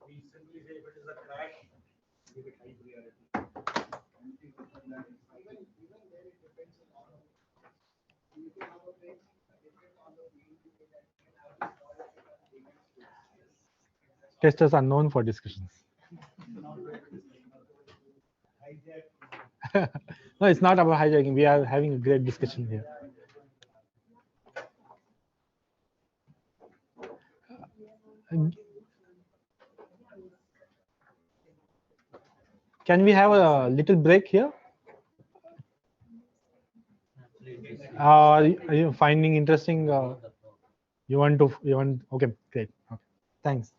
We simply say if it is a crash, give it high priority. Anything other than even there it depends on all of it. You can have a very different on the field that you can have a small testers are known for discussions. not going to discuss hijack. No, it's not about hijacking. We are having a great discussion here. Can we have a little break here? Are you finding interesting? You want to? You want? Okay, great. Okay, thanks.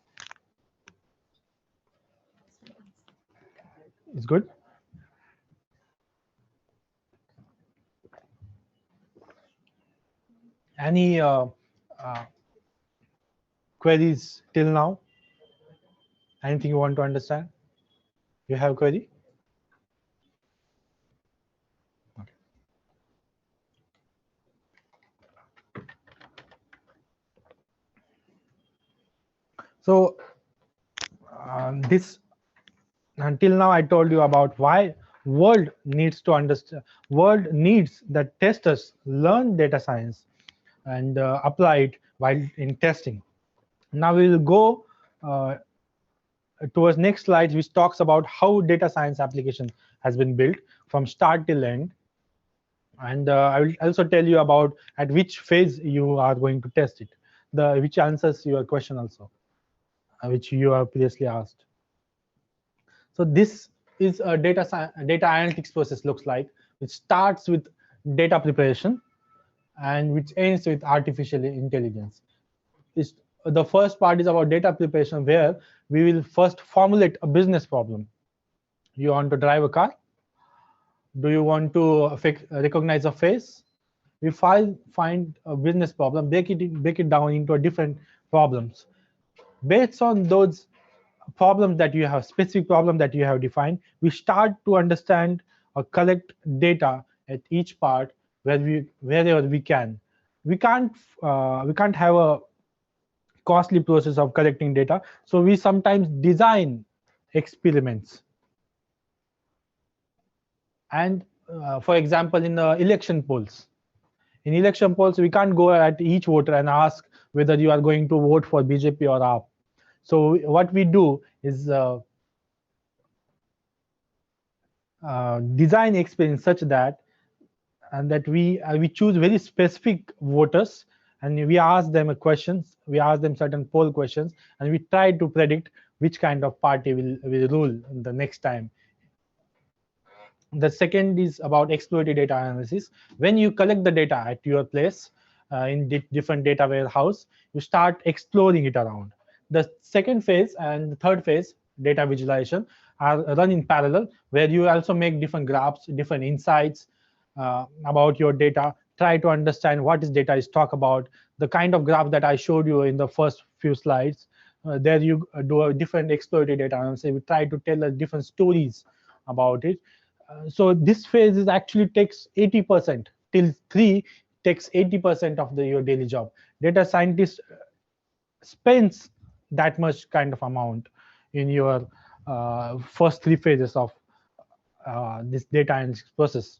It's good. Any uh, queries till now? Anything you want to understand? You have query? Okay. So this until now I told you about why world needs to understand. World needs that testers learn data science and apply it while in testing. Now we will go towards next slides, which talks about how data science application has been built from start till end. And I will also tell you about at which phase you are going to test it, which answers your question also, which you have previously asked. So this is a data analytics process looks like, which starts with data preparation and which ends with artificial intelligence. Is the first part is about data preparation, where we will first formulate a business problem. You want to drive a car? Do you want to recognize a face? We find a business problem, break it down into a different problems. Based on those problems that you have, specific problem that you have defined, we start to understand or collect data at each part wherever we can. We can't have a costly process of collecting data, so we sometimes design experiments. And for example, in election polls, we can't go at each voter and ask whether you are going to vote for BJP or AAP. So what we do is design experience such that we choose very specific voters, and we ask them questions. We ask them certain poll questions, and we try to predict which kind of party will rule the next time. The second is about exploratory data analysis. When you collect the data at your place in different data warehouse, you start exploring it around. The second phase and the third phase, data visualization, are run in parallel, where you also make different graphs, different insights about your data. Try to understand what is data is talk about. The kind of graph that I showed you in the first few slides, there you do a different exploratory data analysis. We try to tell different stories about it. So this phase is actually takes 80%. Till 3 takes 80% of your daily job. Data scientist spends that much kind of amount in your first 3 phases of this data analytics process.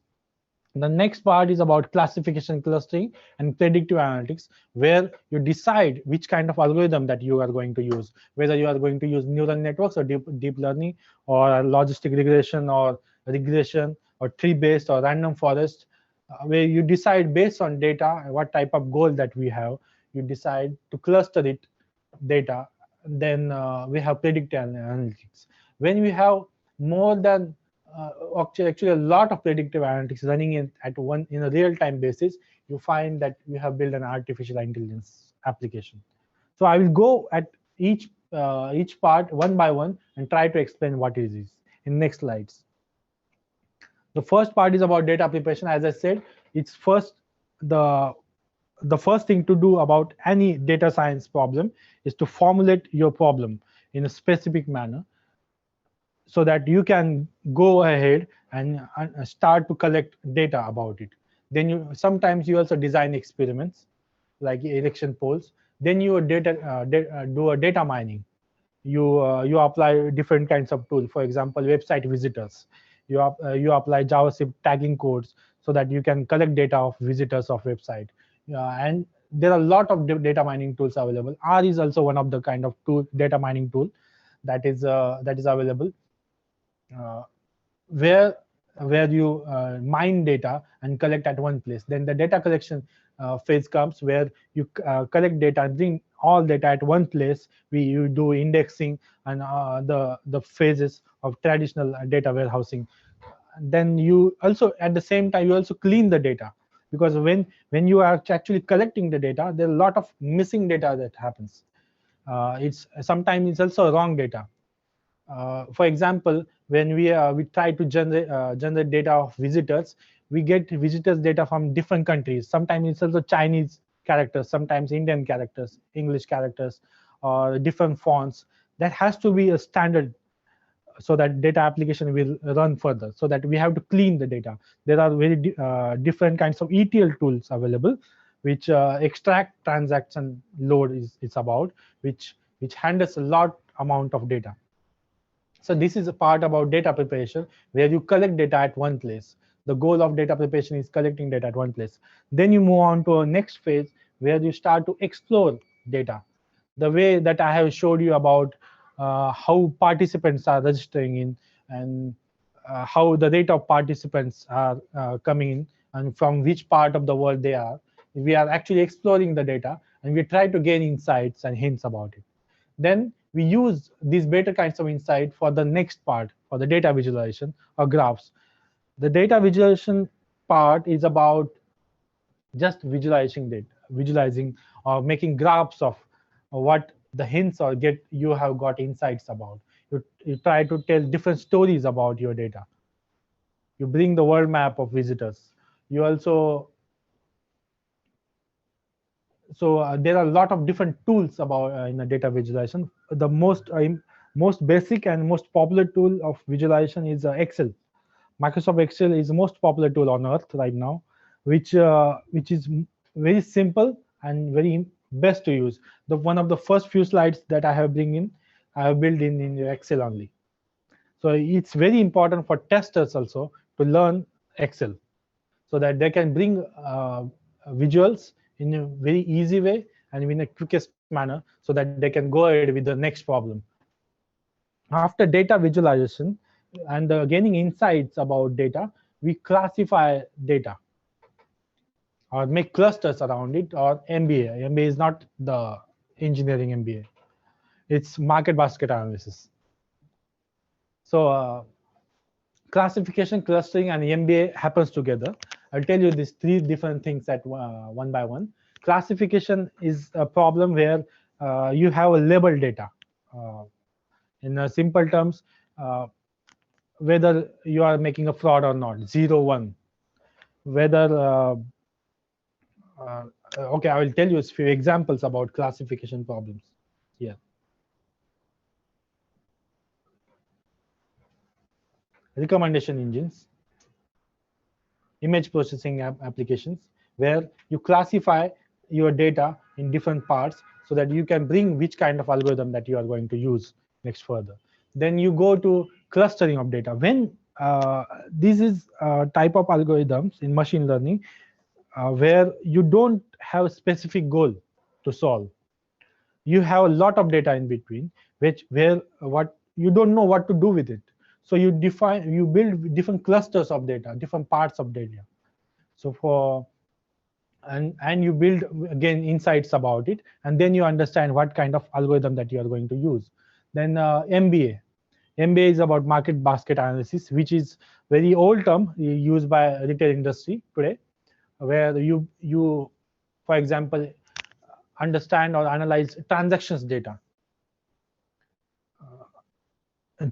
The next part is about classification, clustering, and predictive analytics, where you decide which kind of algorithm that you are going to use, whether you are going to use neural networks or deep learning, or logistic regression, or tree-based or random forest, where you decide based on data what type of goal that we have. You decide to cluster it data. Then we have predictive analytics. When we have more than actually a lot of predictive analytics running in a real-time basis, you find that you have built an artificial intelligence application. So I will go at each part one by one and try to explain what it is in next slides. The first part is about data preparation. As I said, it's the first thing to do about any data science problem is to formulate your problem in a specific manner, so that you can go ahead and start to collect data about it. Then sometimes you also design experiments like election polls. Then you do a data mining. You apply different kinds of tools. For example, website visitors. You apply JavaScript tagging codes so that you can collect data of visitors of website. And there are a lot of data mining tools available. R is also one of the kind of data mining tool that is available, uh, where you mine data and collect at one place. Then the data collection phase comes, where you collect data and bring all data at one place. You do indexing and the phases of traditional data warehousing. And then you also, at the same time, you also clean the data. because when you are actually collecting the data, there are a lot of missing data that happens. It's sometimes it's also wrong data. For example, when we try to generate data of visitors, we get visitors data from different countries. Sometimes it's also Chinese characters, sometimes Indian characters, English characters, or different fonts. That has to be a standard so that data application will run further. So that we have to clean the data. There are very different kinds of ETL tools available, which extract transaction load is about, which handles a lot amount of data. So this is a part about data preparation, where you collect data at one place. The goal of data preparation is collecting data at one place. Then you move on to a next phase where you start to explore data. The way that I have showed you about how participants are registering in, and how the rate of participants are coming in, and from which part of the world they are. We are actually exploring the data, and we try to gain insights and hints about it. Then we use these better kinds of insight for the next part, for the data visualization or graphs. The data visualization part is about just visualizing or making graphs of what the hints or get you have got insights about. You try to tell different stories about your data. You bring the world map of visitors. You also there are a lot of different tools about in a data visualization. The most basic and most popular tool of visualization is Excel. Microsoft Excel is the most popular tool on earth right now, which is very simple and very best to use. The one of the first few slides that I have I have built in Excel only. So it's very important for testers also to learn Excel, so that they can bring visuals in a very easy way and in a quickest manner, so that they can go ahead with the next problem. After data visualization and gaining insights about data, we classify data or make clusters around it, or MBA. MBA is not the engineering MBA. It's market basket analysis. So classification, clustering, and MBA happens together. I'll tell you these three different things at one by one. Classification is a problem where you have a label data. In simple terms, whether you are making a fraud or not, 0, 1. Whether, okay, I will tell you a few examples about classification problems here. Recommendation engines, image processing applications, where you classify your data in different parts so that you can bring which kind of algorithm that you are going to use next further. Then you go to clustering of data. When this is a type of algorithms in machine learning where you don't have a specific goal to solve. You have a lot of data in between, where what you don't know what to do with it. So you build different clusters of data, different parts of data. So and you build again insights about it, and then you understand what kind of algorithm that you are going to use. Then MBA. MBA is about market basket analysis, which is very old term used by retail industry today, where you for example understand or analyze transactions data.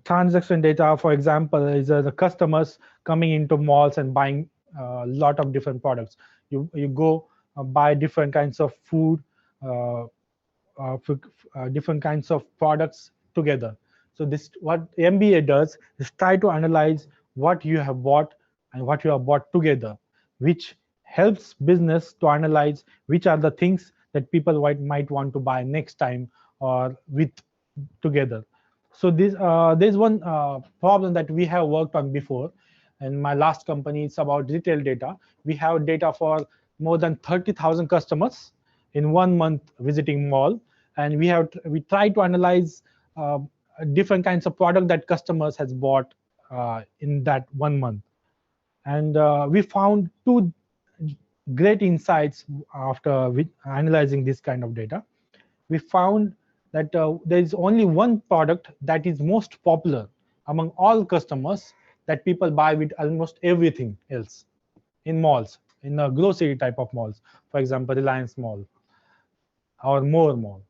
Transaction data, for example, is the customers coming into malls and buying a lot of different products. You go buy different kinds of food, different kinds of products together. So this what MBA does is try to analyze what you have bought and what you have bought together, which helps business to analyze which are the things that people might want to buy next time or with together. So there's one problem that we have worked on before. In my last company, it's about retail data. We have data for more than 30,000 customers in 1 month visiting mall, and we try to analyze different kinds of product that customers has bought in that 1 month, and we found two great insights after analyzing this kind of data. We found that there is only one product that is most popular among all customers that people buy with almost everything else in malls. in a grocery type of malls, for example, Reliance Mall or more mall.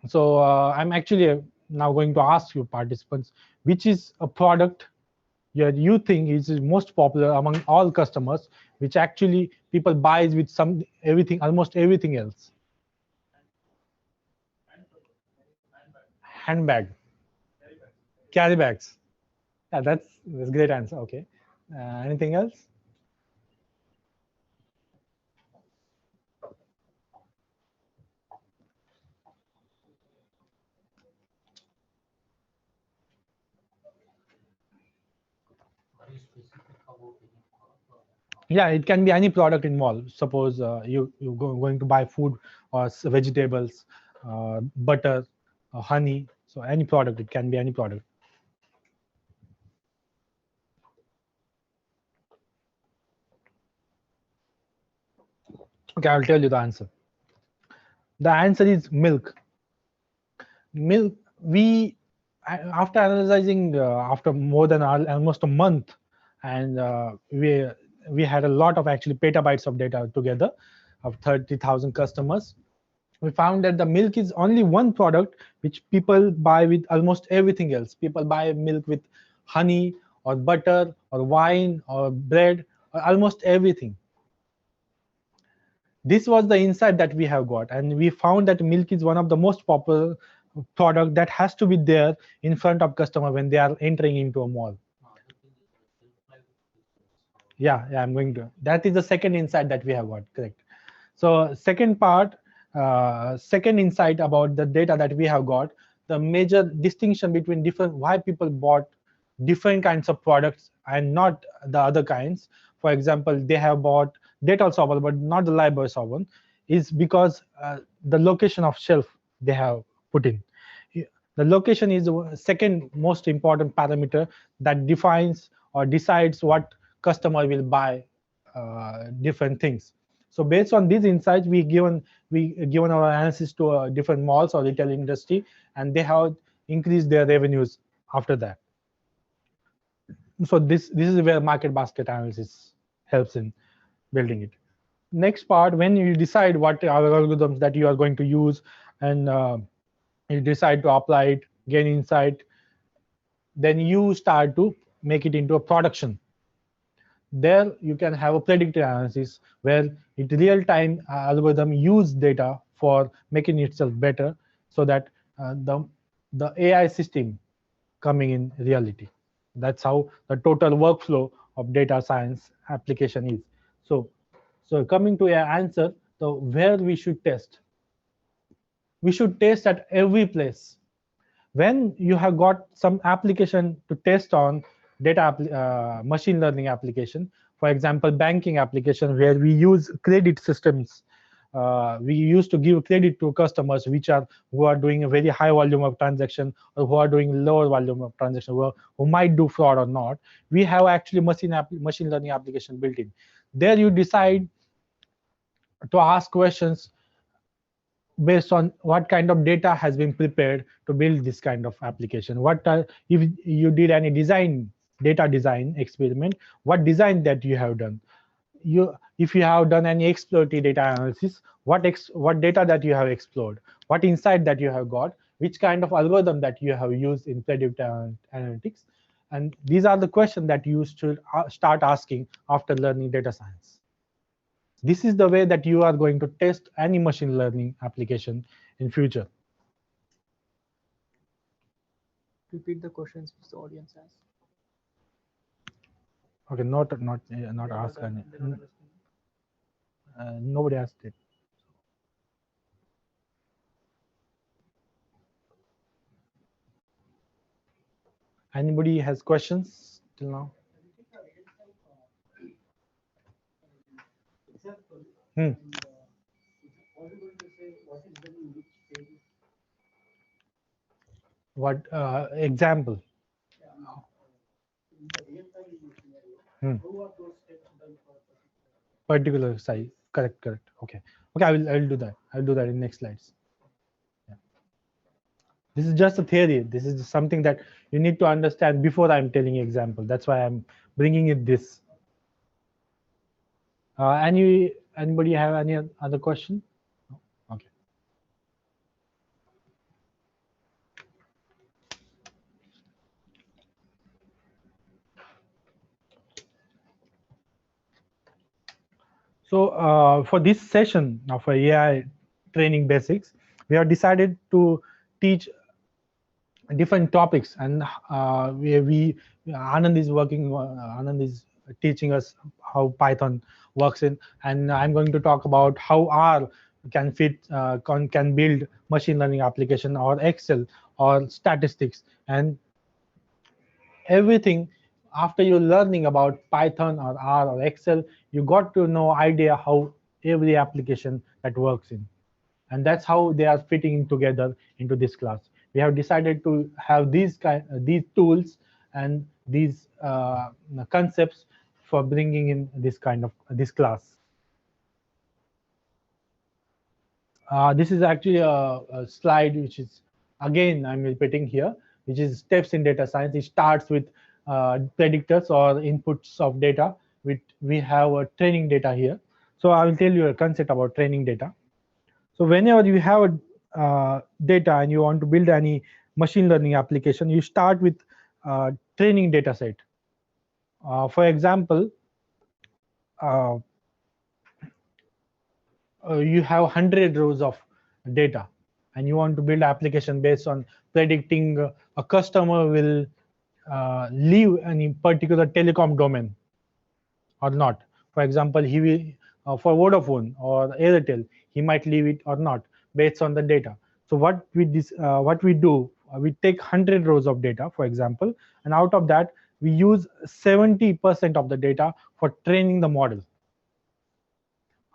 So I'm actually now going to ask you participants, which is a product you think is most popular among all customers, which actually people buys with everything, almost everything else. Handbag, carry bags. Yeah, that's a great answer. Okay. Anything else? Are you specific about any product? Yeah, it can be any product in mall. Suppose going to buy food or vegetables, butter, honey. So any product, it can be any product. Okay, I'll tell you the answer. The answer is milk. Milk. We after analyzing after more than almost a month, and we had a lot of actually petabytes of data together of 30,000 customers. We found that the milk is only one product which people buy with almost everything else. People buy milk with honey or butter or wine or bread or almost everything. This was the insight that we have got, and we found that milk is one of the most popular product that has to be there in front of customer when they are entering into a mall. Yeah, I'm going to. That is the second insight that we have got. Correct. So second part, second insight about the data that we have got, the major distinction between different why people bought different kinds of products and not the other kinds. For example, they have bought Dettol soap but not the Lifebuoy soap, is because the location of shelf they have put in. The location is the second most important parameter that defines or decides what customer will buy different things. So based on these insights, we given our analysis to different malls or retail industry, and they have increased their revenues after that. So this is where market basket analysis helps in building it. Next part, when you decide what algorithms that you are going to use, and you decide to apply it, gain insight, then you start to make it into a production. There you can have a predictive analysis where it real-time algorithm use data for making itself better, so that the AI system coming in reality. That's how the total workflow of data science application is. So coming to your answer, so where we should test. We should test at every place. When you have got some application to test on machine learning application, for example, banking application where we use credit systems. We used to give credit to customers who are doing a very high volume of transaction, or who are doing lower volume of transaction, who might do fraud or not. We have actually machine learning application built in. There you decide to ask questions based on what kind of data has been prepared to build this kind of application. If you did any data design experiment, what design that you have done? If you have done any exploratory data analysis, what data that you have explored, what insight that you have got, which kind of algorithm that you have used in predictive analytics. And these are the questions that you should start asking after learning data science. This is the way that you are going to test any machine learning application in future. Repeat the questions which the audience has. Okay, not ask any. Nobody asked it. Anybody has questions till now? What example? Particular size. Correct. Okay. I will do that. I'll do that in next slides. Yeah. This is just a theory. This is something that you need to understand before I'm telling you example. That's why I'm bringing it this. Anybody have any other question? Okay. So for this session of AI training basics, we have decided to teach different topics, and we Anand is working. Anand is teaching us how Python works in, and I'm going to talk about how R can fit can build machine learning application, or Excel, or statistics, and everything. After you learning about Python or R or Excel, you got to know idea how every application that works in, and that's how they are fitting together into this class. We have decided to have these tools and these concepts for bringing in this kind of this class. This is actually a slide which is, again, I'm repeating here, which is steps in data science. It starts with predictors or inputs of data. We have a training data here. So I will tell you a concept about training data. So whenever you have a data and you want to build any machine learning application, you start with training data set. For example, uh, you have 100 rows of data, and you want to build application based on predicting a customer will leave any particular telecom domain or not. For example, he will for Vodafone or Airtel, he might leave it or not based on the data. So what we do, we take 100 rows of data, for example, and out of that we use 70% of the data for training the model.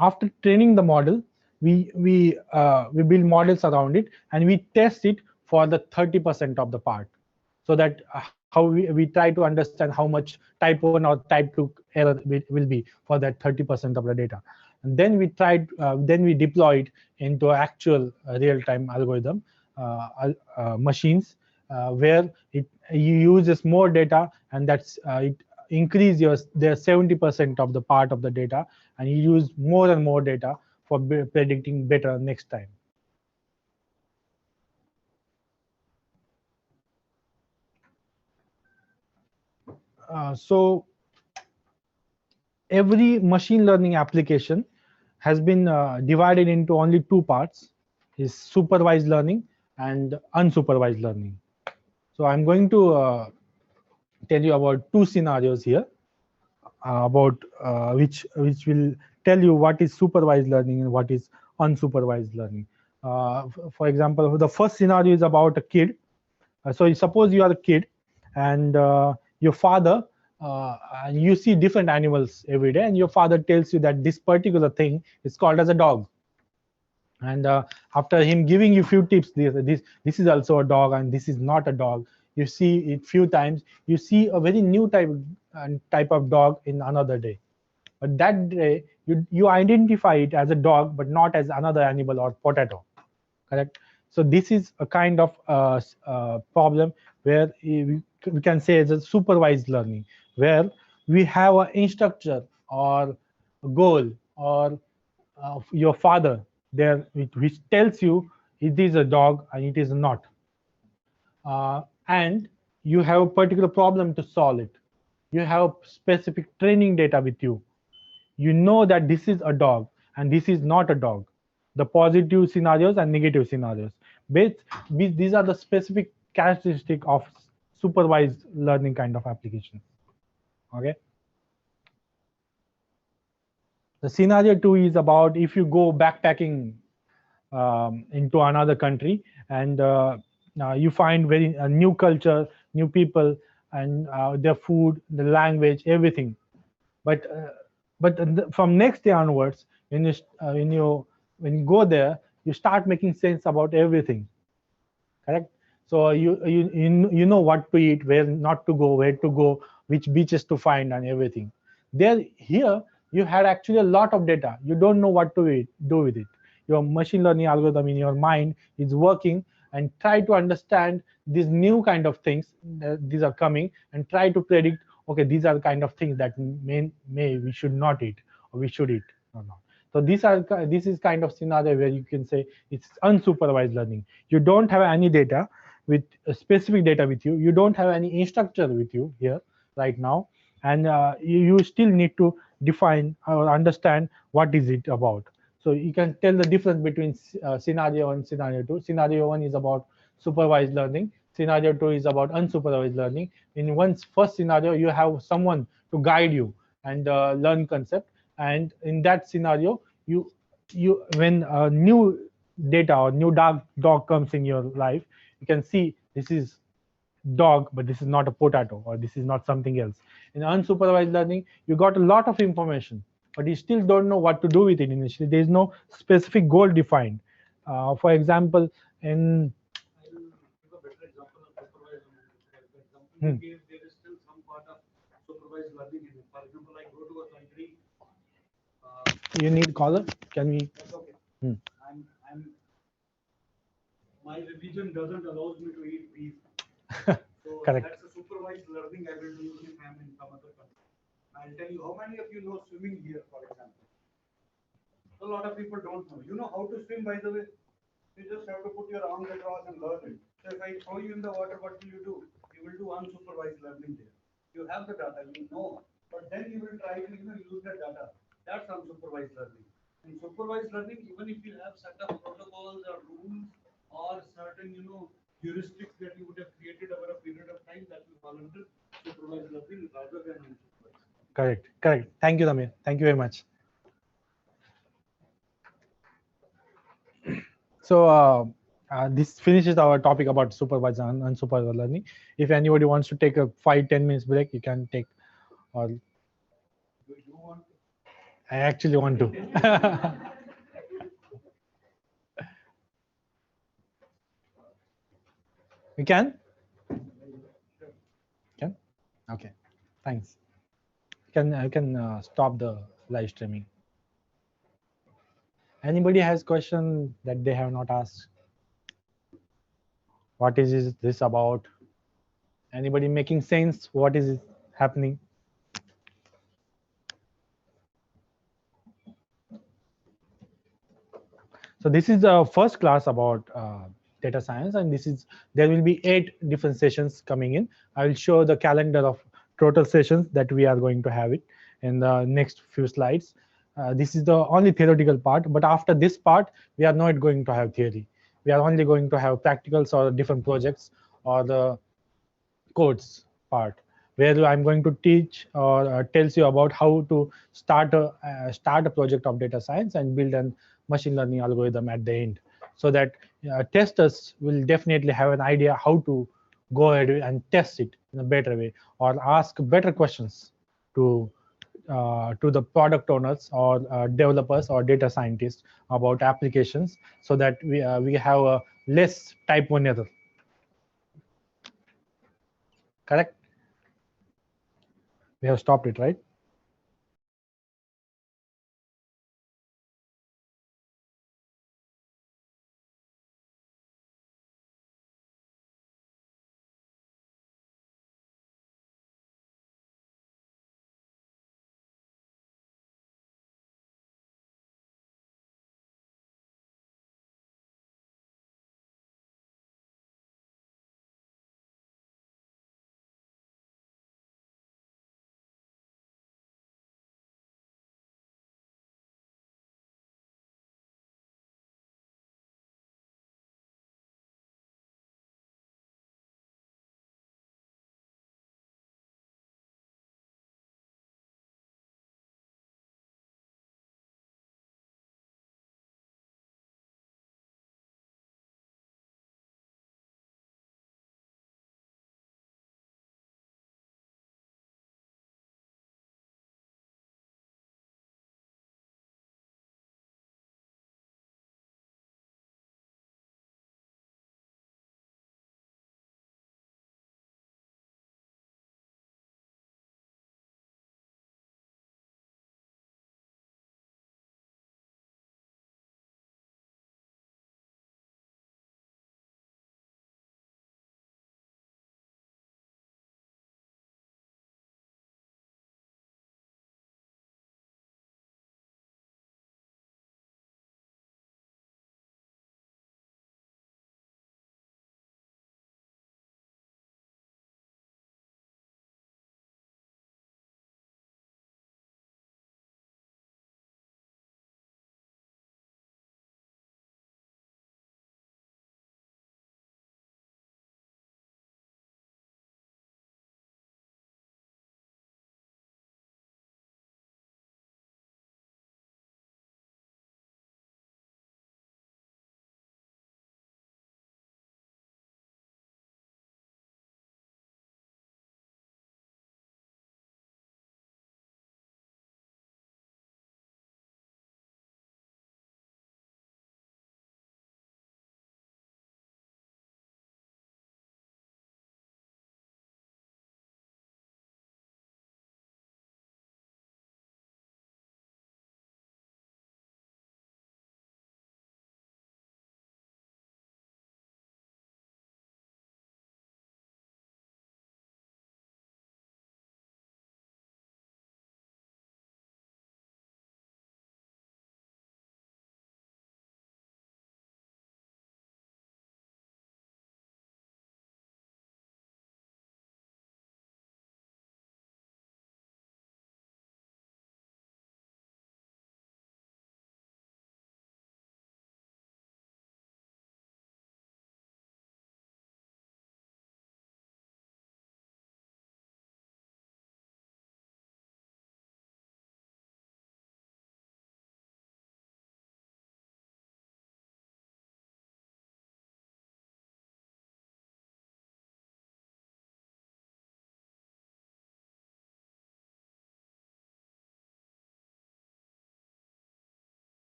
After training the model, we build models around it, and we test it for the 30% of the part, so that how we try to understand how much type 1 or type 2 error will be for that 30% of the data. And then we deploy it into actual real-time algorithm machines, where you uses more data, and that's it increase their 70% of the part of the data, and you use more and more data for predicting better next time. So every machine learning application has been divided into only two parts: is supervised learning and unsupervised learning. So I'm going to tell you about two scenarios here, about which will tell you what is supervised learning and what is unsupervised learning. For example, the first scenario is about a kid. So suppose you are a kid, and your father, and you see different animals every day, and your father tells you that this particular thing is called as a dog. And after him giving you few tips, this is also a dog and this is not a dog, you see it few times, you see a very new type of dog in another day. But that day you identify it as a dog, but not as another animal or potato. Correct? So this is a kind of problem where we can say it's a supervised learning, where we have an instructor or a goal, or your father there, which tells you it is a dog and it is not. And you have a particular problem to solve it. You have specific training data with you. You know that this is a dog and this is not a dog, the positive scenarios and negative scenarios. These are the specific characteristic of supervised learning kind of application. Okay. The scenario 2 is about if you go backpacking into another country, and you find very new culture, new people, and their food, the language, everything. But from next day onwards, when you go there, you start making sense about everything. Correct? So you know what to eat, where not to go, where to go, which beaches to find, and everything. Here you had actually a lot of data. You don't know what to do with it. Your machine learning algorithm in your mind is working and try to understand these new kind of things. These are coming, and try to predict. Okay, these are the kind of things that may we should not eat, we should it or not. So this is kind of scenario where you can say it's unsupervised learning. You don't have any data with specific data with you. You don't have any instructor with you here right now, and you still need to define or understand what is it about. So you can tell the difference between scenario 1 and scenario 2. Scenario 1 is about supervised learning. Scenario 2 is about unsupervised learning. In one's first scenario, you have someone to guide you and learn concept. And in that scenario, you when new data or new dog comes in your life, you can see this is dog, but this is not a potato, or this is not something else. In unsupervised learning, you got a lot of information, but you still don't know what to do with it initially. There is no specific goal defined. For example, in I will give a better example of supervised learning. The example Hmm. you gave, there is still some part of supervised learning in it. For example, I go to a country. You need caller. Can we? That's okay. Hmm. I'm my religion doesn't allow me to eat beef. So Correct. that's a supervised learning I will do if I'm in some other country. I'll tell you how many of you know swimming here, for example. A lot of people don't know. You know how to swim, by the way. You just have to put your arms across and learn it. So if I throw you in the water, what will you do? You will do unsupervised learning there. You have the data, you know, but then you will try to use the data. That's unsupervised learning. In supervised learning, even if you have set of protocols or rules or certain heuristics that you would have created over a period of time, that will fall under supervised learning rather than unsupervised. Correct. Correct. Thank you, Damir. Thank you very much. So this finishes our topic about supervised and unsupervised learning. If anybody wants to take a 5-10 minutes break, you can take. Or Do you want to? I actually want to. We can. Can. Okay. Thanks. I can stop the live streaming. Anybody has question that they have not asked? What is this about? Anybody making sense? What is happening? So this is the first class about data science, and there will be 8 different sessions coming in. I will show the calendar of total sessions that we are going to have it in the next few slides. This is the only theoretical part, but after this part, we are not going to have theory. We are only going to have practicals or different projects or the codes part, where I'm going to teach or tells you about how to start a project of data science and build a machine learning algorithm at the end, so that testers will definitely have an idea how to go ahead and test it in a better way, or ask better questions to the product owners or developers or data scientists about applications, so that we have a less type 1 error. Correct? We have stopped it, right?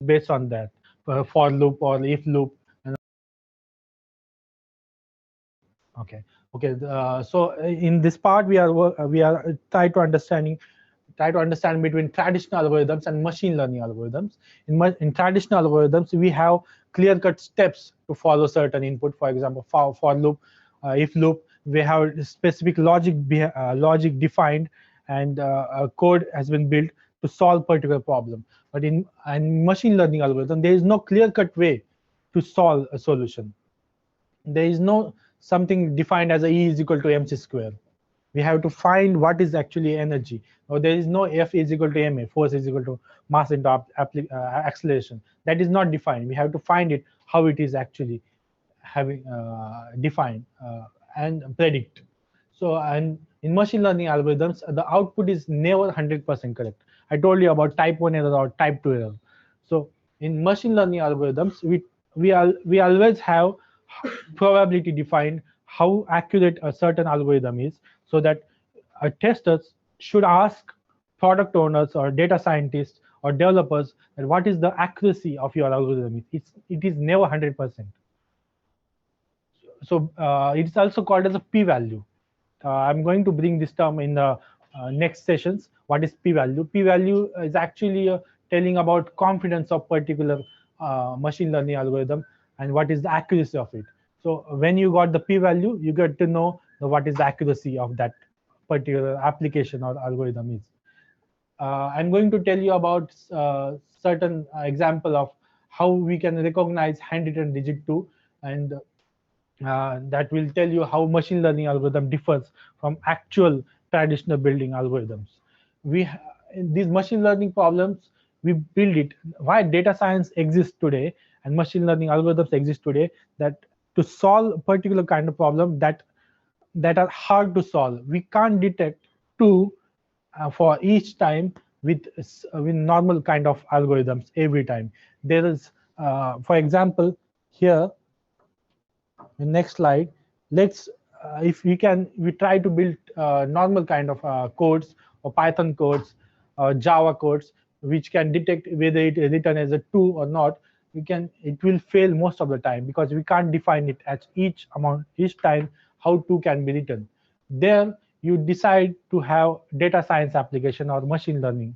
based on that, for loop or if loop. And so in this part we are try to understand between traditional algorithms and machine learning algorithms. In traditional algorithms, we have clear-cut steps to follow certain input. For example, for loop, if loop, we have specific logic defined, and a code has been built to solve particular problem. But in machine learning algorithm, there is no clear-cut way to solve a solution. There is no something defined as a E is equal to mc square. We have to find what is actually energy. Or there is no F is equal to ma, force is equal to mass into acceleration. That is not defined. We have to find it how it is actually having defined and predict. So, and in machine learning algorithms, the output is never 100% correct. I told you about type 1 error or type 2 error. So in machine learning algorithms, we always have probability defined how accurate a certain algorithm is, so that testers should ask product owners or data scientists or developers that what is the accuracy of your algorithm. It is never 100%. So it's also called as a p-value. I'm going to bring this term in the next sessions. What is p-value? P-value is actually telling about confidence of particular machine learning algorithm and what is the accuracy of it. So when you got the p-value, you get to know what is the accuracy of that particular application or algorithm is. I'm going to tell you about certain example of how we can recognize handwritten digit 2, and that will tell you how machine learning algorithm differs from actual traditional building algorithms. In these machine learning problems, we build it. Why data science exists today and machine learning algorithms exist today, that to solve a particular kind of problem that are hard to solve. We can't detect two for each time with normal kind of algorithms every time. There is, for example, here the next slide, let's if we try to build normal kind of codes or Python codes or Java codes which can detect whether it is written as a 2 or not. It will fail most of the time because we can't define it at each time how 2 can be written. There you decide to have data science application or machine learning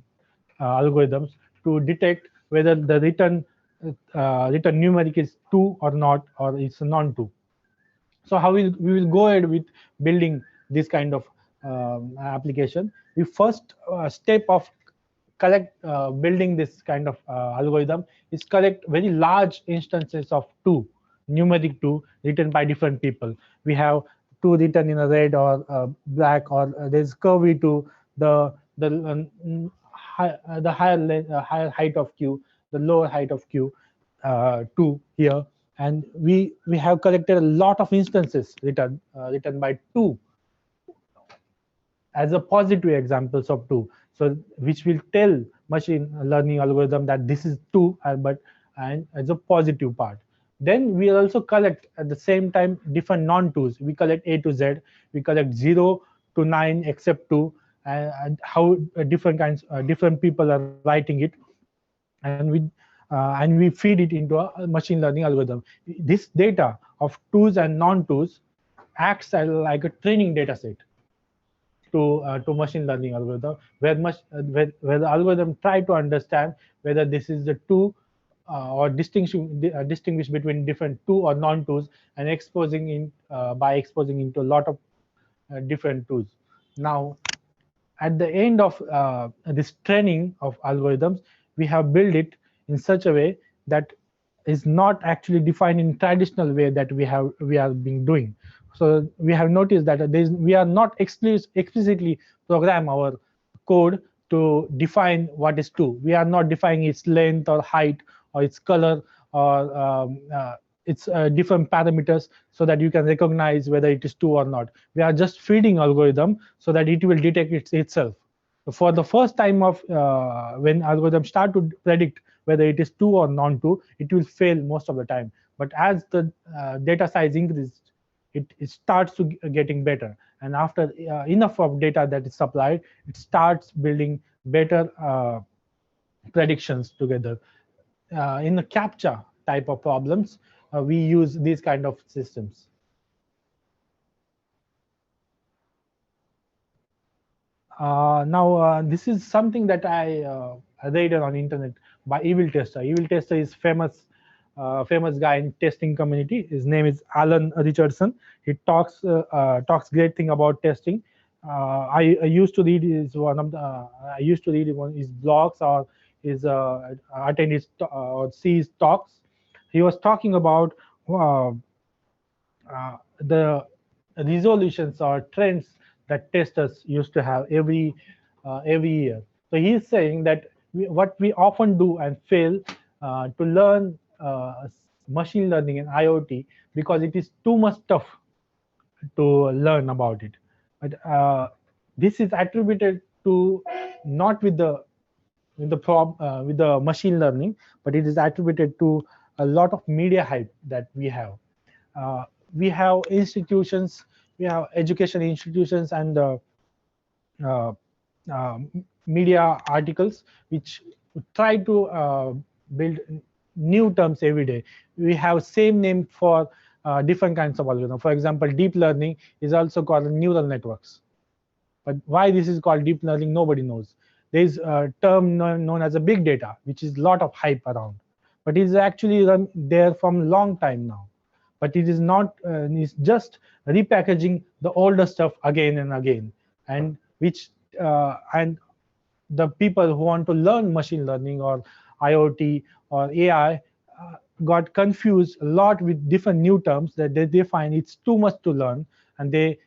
algorithms to detect whether the written numeric is 2 or not, or it's a non-2. So how we will go ahead with building this kind of application. The first step of building this kind of algorithm is collect very large instances of 2, numeric 2 written by different people. We have 2 written in a red or black, or there's curvy 2, the higher height of q, the lower height of q, 2 here. And we have collected a lot of instances written by 2 as a positive examples of 2, so which will tell machine learning algorithm that this is 2, and as a positive part. Then we also collect at the same time different non-2s. We collect A to Z, we collect 0 to 9 except 2, and how different people are writing it, and we feed it into a machine learning algorithm. This data of 2s and non-2s acts as like a training data set to machine learning algorithm, where the algorithm try to understand whether this is the 2 or distinguish between different 2 or non-2s, and by exposing into a lot of different 2s. Now at the end of this training of algorithms, we have built it in such a way that is not actually defined in traditional way that we are being doing. So we have noticed that we are not explicitly program our code to define what is 2. We are not defining its length or height or its color or its different parameters so that you can recognize whether it is 2 or not. We are just feeding algorithm so that it will detect itself. For the first time of when algorithm start to predict whether it is 2 or non-2, it will fail most of the time. But as the data size increases, it starts to getting better. And after enough of data that is supplied, it starts building better predictions together. in the captcha type of problems, we use these kind of systems. Now, this is something that I read on internet by Evil Tester. Evil Tester is famous guy in testing community. His name is Alan Richardson. He talks great thing about testing. I used to read I used to read one his blogs or his attend his or see his talks. He was talking about uh, the resolutions or trends that testers used to have every year. So he's saying that what we often do and fail to learn machine learning and IoT because it is too much tough to learn about it. But this is attributed to not with the machine learning, but it is attributed to a lot of media hype that we have. We have institutions, we have education institutions and uh, uh, media articles which try to build new terms every day. We have same name for different kinds of algorithm. For example, deep learning is also called neural networks. But why this is called deep learning, nobody knows. There is a term known as a big data, which is a lot of hype around. But it is actually there from a long time now. But it is not, it's just repackaging the older stuff again and again. And and the people who want to learn machine learning or IoT or AI got confused a lot with different new terms that they find it's too much to learn, and they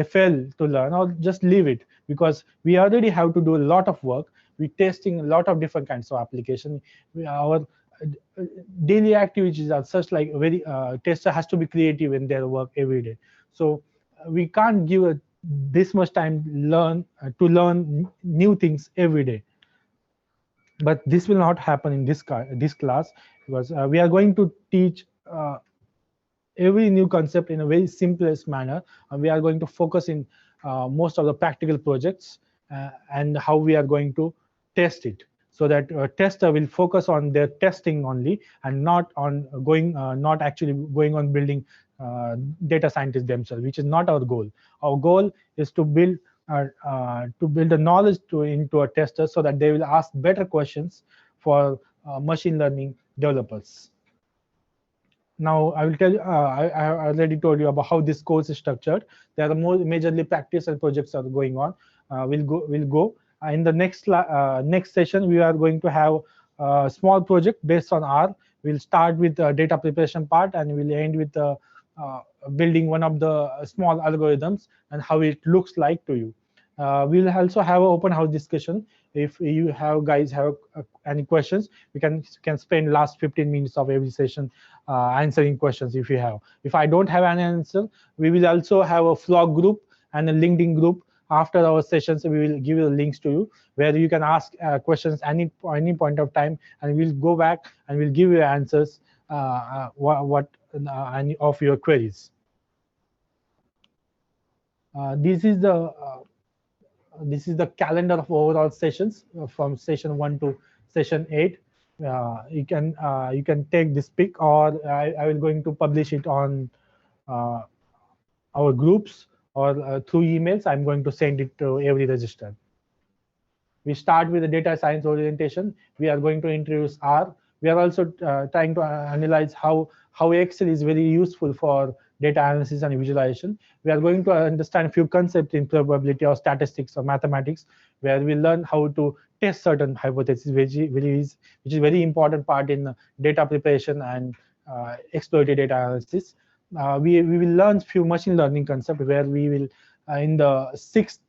fail to learn or just leave it because we already have to do a lot of work. We're testing a lot of different kinds of application. Our daily activities are such like very tester has to be creative in their work every day. So we can't give this much time to learn new things every day. But this will not happen in this class because we are going to teach every new concept in a very simplest manner, and we are going to focus in most of the practical projects and how we are going to test it, so that tester will focus on their testing only and not on not actually going on building data scientists themselves, which is not our goal. Our goal is to build a knowledge into a tester so that they will ask better questions for machine learning developers. Now I will tell you, I already told you about how this course is structured. There are more majorly practice and projects are going on. We'll go in the next session. We are going to have a small project based on R. We'll start with the data preparation part and we'll end with building one of the small algorithms and how it looks like to you. We'll also have an open house discussion. If you guys have any questions, we can spend last 15 minutes of every session answering questions if you have. If I don't have an answer, we will also have a Flock group and a LinkedIn group. After our sessions, we will give you the links to you where you can ask questions any point of time, and we'll go back and we'll give you answers any of your queries. This is the calendar of overall sessions from session 1 to session 8. You can take this pic, or I will going to publish it on our groups or through emails. I'm going to send it to every register. We start with the data science orientation. We are going to introduce R. We are also trying to analyze how Excel is very useful for data analysis and visualization. We are going to understand a few concepts in probability or statistics or mathematics, where we learn how to test certain hypotheses, which is very important part in data preparation and exploitative data analysis. We will learn few machine learning concepts, where we will in the 6th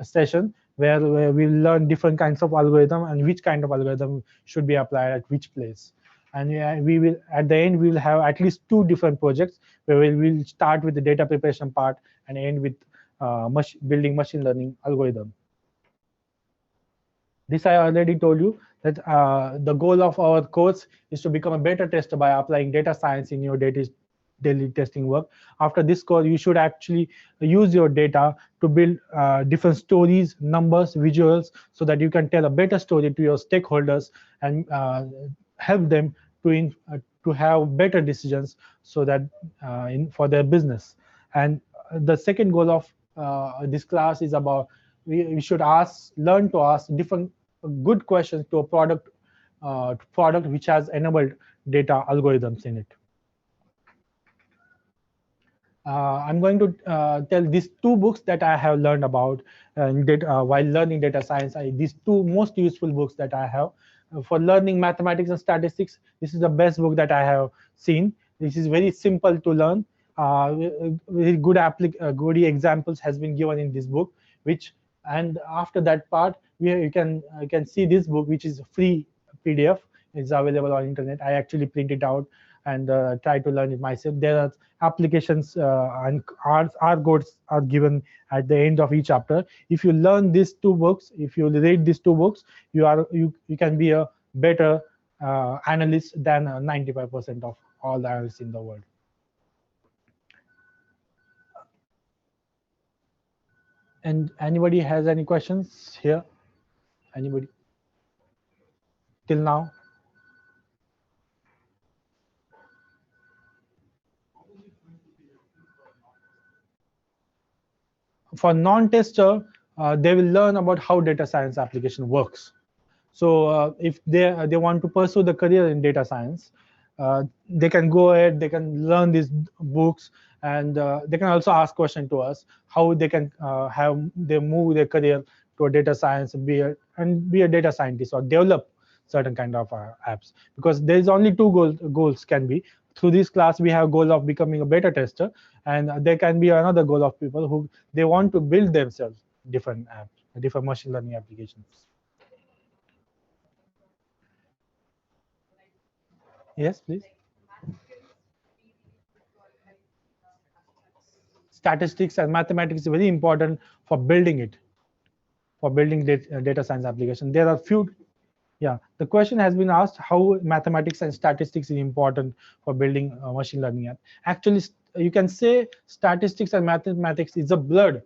session, where we'll learn different kinds of algorithm and which kind of algorithm should be applied at which place. And we will, at the end, we will have at least 2 different projects where we will start with the data preparation part and end with building machine learning algorithm. This I already told you that the goal of our course is to become a better tester by applying data science in your daily testing work. After this course, you should actually use your data to build different stories, numbers, visuals, so that you can tell a better story to your stakeholders and help them to have better decisions, so that for their business. And the second goal of this class is about we should learn to ask different good questions to a product which has enabled data algorithms in it. I'm going to tell these two books that I have learned about while learning data science. These two most useful books that I have for learning mathematics and statistics. This is the best book that I have seen. This is very simple to learn. Very good examples has been given in this book. And after that part, you can see this book, which is a free PDF. It's available on internet. I actually print it out and try to learn it myself. There are applications and R codes are given at the end of each chapter. If you learn these two books, if you read these two books, you can be a better analyst than 95% of all the analysts in the world. And anybody has any questions here? Anybody till now? For non-tester, they will learn about how data science application works. So if they want to pursue the career in data science, they can go ahead, they can learn these books, and they can also ask questions to us how they can they move their career to a data science, be a data scientist or develop certain kind of apps. Because there is only two goals can be. Through this class, we have goal of becoming a better tester, and there can be another goal of people who they want to build themselves different apps, different machine learning applications. Yes, please. Statistics and mathematics is very important for building it, for building data science application. There are few. Yeah, the question has been asked how mathematics and statistics is important for building a machine learning app. Actually, you can say statistics and mathematics is a blood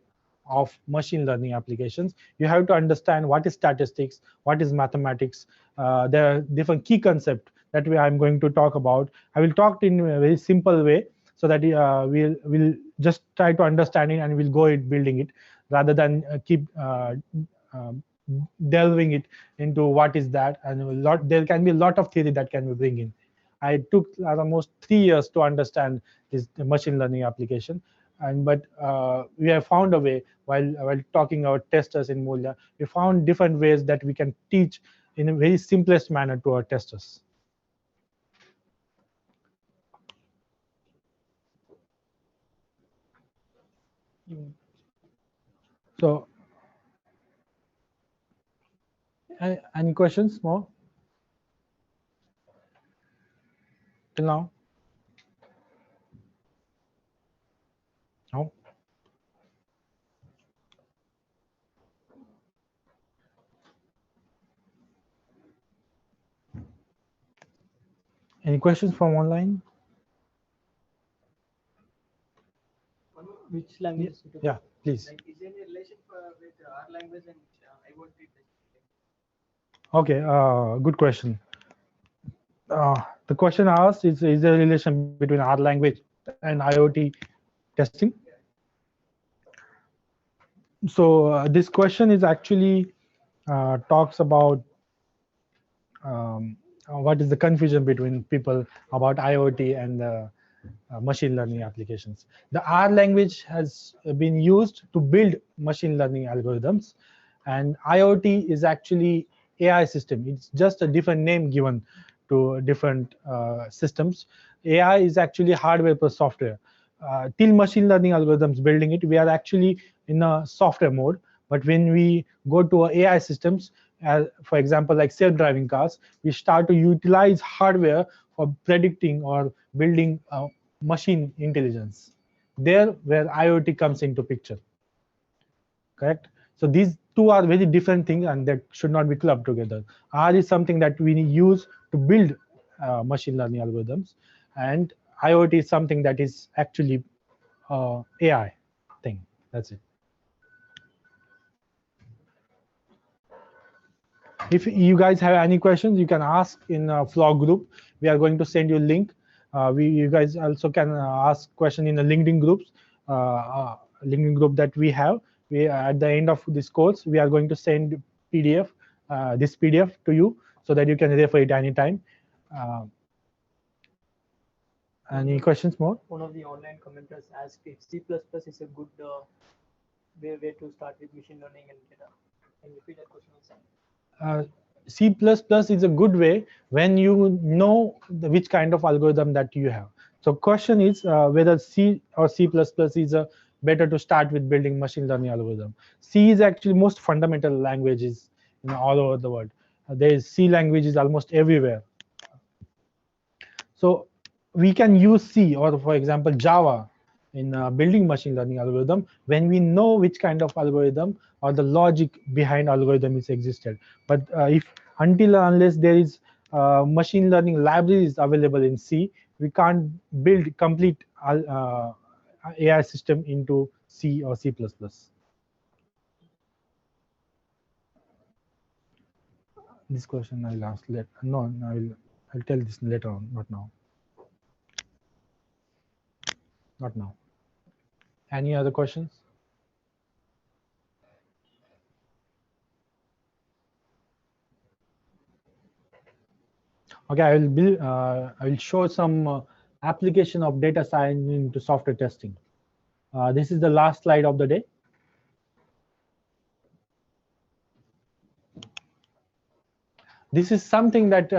of machine learning applications. You have to understand what is statistics, what is mathematics. There are different key concepts that I'm going to talk about. I will talk in a very simple way, so that we'll just try to understand it and we'll go it building it, rather than keep delving it into what is that. And there can be a lot of theory that can be bring in. I took almost 3 years to understand this machine learning application, but we have found a way while talking about testers in Moolya. We found different ways that we can teach in a very simplest manner to our testers. So, any questions more till now? No. Any questions from online? Which language? Yeah, please. Like, is there any relation with our language and IoT testing? Okay, good question. The question asked is there a relation between R language and IoT testing? So this question is actually talks about what is the confusion between people about IoT and machine learning applications. The R language has been used to build machine learning algorithms, and IoT is actually AI system. It's just a different name given to different systems. AI is actually hardware plus software. Till machine learning algorithms building it, we are actually in a software mode. But when we go to AI systems, for example, like self-driving cars, we start to utilize hardware for predicting or building machine intelligence. There where IoT comes into picture. Correct? So these two are very different things, and that should not be clubbed together. R is something that we use to build machine learning algorithms, and IoT is something that is actually AI thing. That's it. If you guys have any questions, you can ask in a vlog group. We are going to send you a link. You guys also can ask question in the LinkedIn groups, LinkedIn group that we have. We at the end of this course, we are going to send PDF, this PDF to you so that you can refer it anytime. Any questions more? One of the online commenters asked if C++ is a good way to start with machine learning and data. Can you repeat that question also? C++ is a good way when you know which kind of algorithm that you have. So question is whether C or C++ is better to start with building machine learning algorithm. C is actually most fundamental languages all over the world. There is C languages almost everywhere. So we can use C or, for example, Java in building machine learning algorithm when we know which kind of algorithm or the logic behind algorithm is existed. But if until or unless there is machine learning libraries available in C, we can't build complete AI system into C or C++. This question I'll ask later. No, I'll tell this later on, not now. Not now. Any other questions? Okay, I will show some application of data science into software testing. This is the last slide of the day. This is something that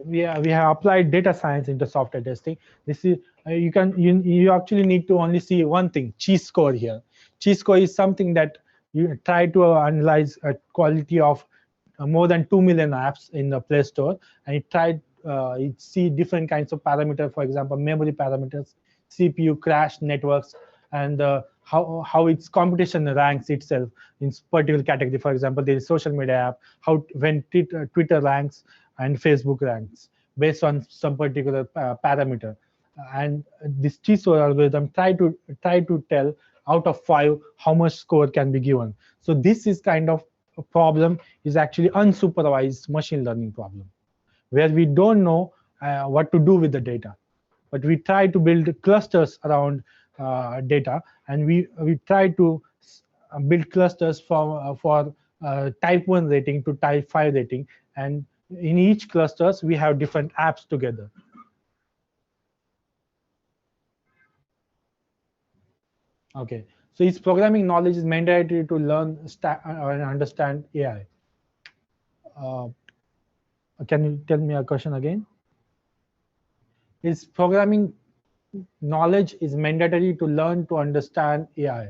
we have applied data science into software testing. This is you actually need to only see one thing: cheese score here. Cheese score is something that you try to analyze a quality of more than 2 million apps in the Play Store, and it see different kinds of parameters. For example, memory parameters, CPU, crash, networks, and how its computation ranks itself in particular category. For example, there is social media app, when Twitter ranks and Facebook ranks based on some particular parameter. And this T-score algorithm try to tell out of 5 how much score can be given. So this is kind of a problem is actually unsupervised machine learning problem, where we don't know what to do with the data. But we try to build clusters around data, and we try to build clusters for type 1 rating to type 5 rating, and in each clusters we have different apps together. Okay, so its programming knowledge is mandatory to learn and understand AI. Can you tell me a question again? Is programming knowledge is mandatory to learn to understand AI?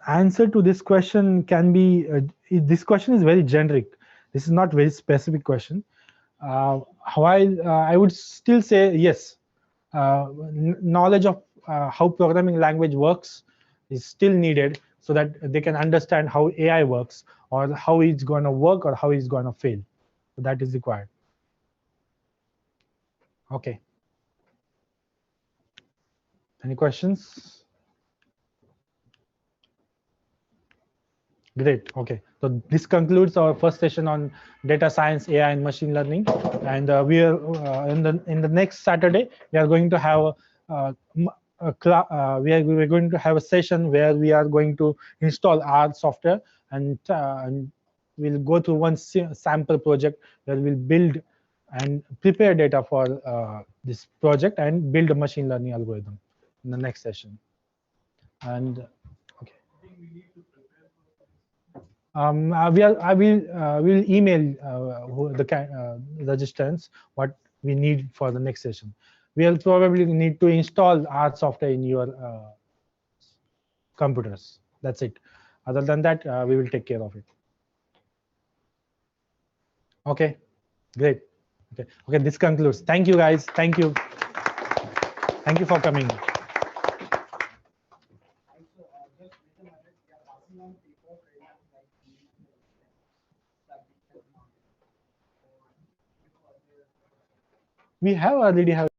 Answer to this question can be, this question is very generic. This is not very specific question. While I would still say yes, knowledge of how programming language works is still needed so that they can understand how AI works, or how it's going to work, or how it's going to fail. So that is required. Okay. Any questions? Great. Okay. So this concludes our first session on data science, AI, and machine learning. And we are in the next Saturday we are going to have we're going to have a session where we are going to install our software, and we'll go through one sample project where we'll build and prepare data for this project and build a machine learning algorithm in the next session. And okay. I will email the registrants what we need for the next session. We'll probably need to install our software in your computers. That's it. Other than that, we will take care of it. Okay, great. Okay, this concludes. Thank you, guys. Thank you. Thank you for coming. We have already have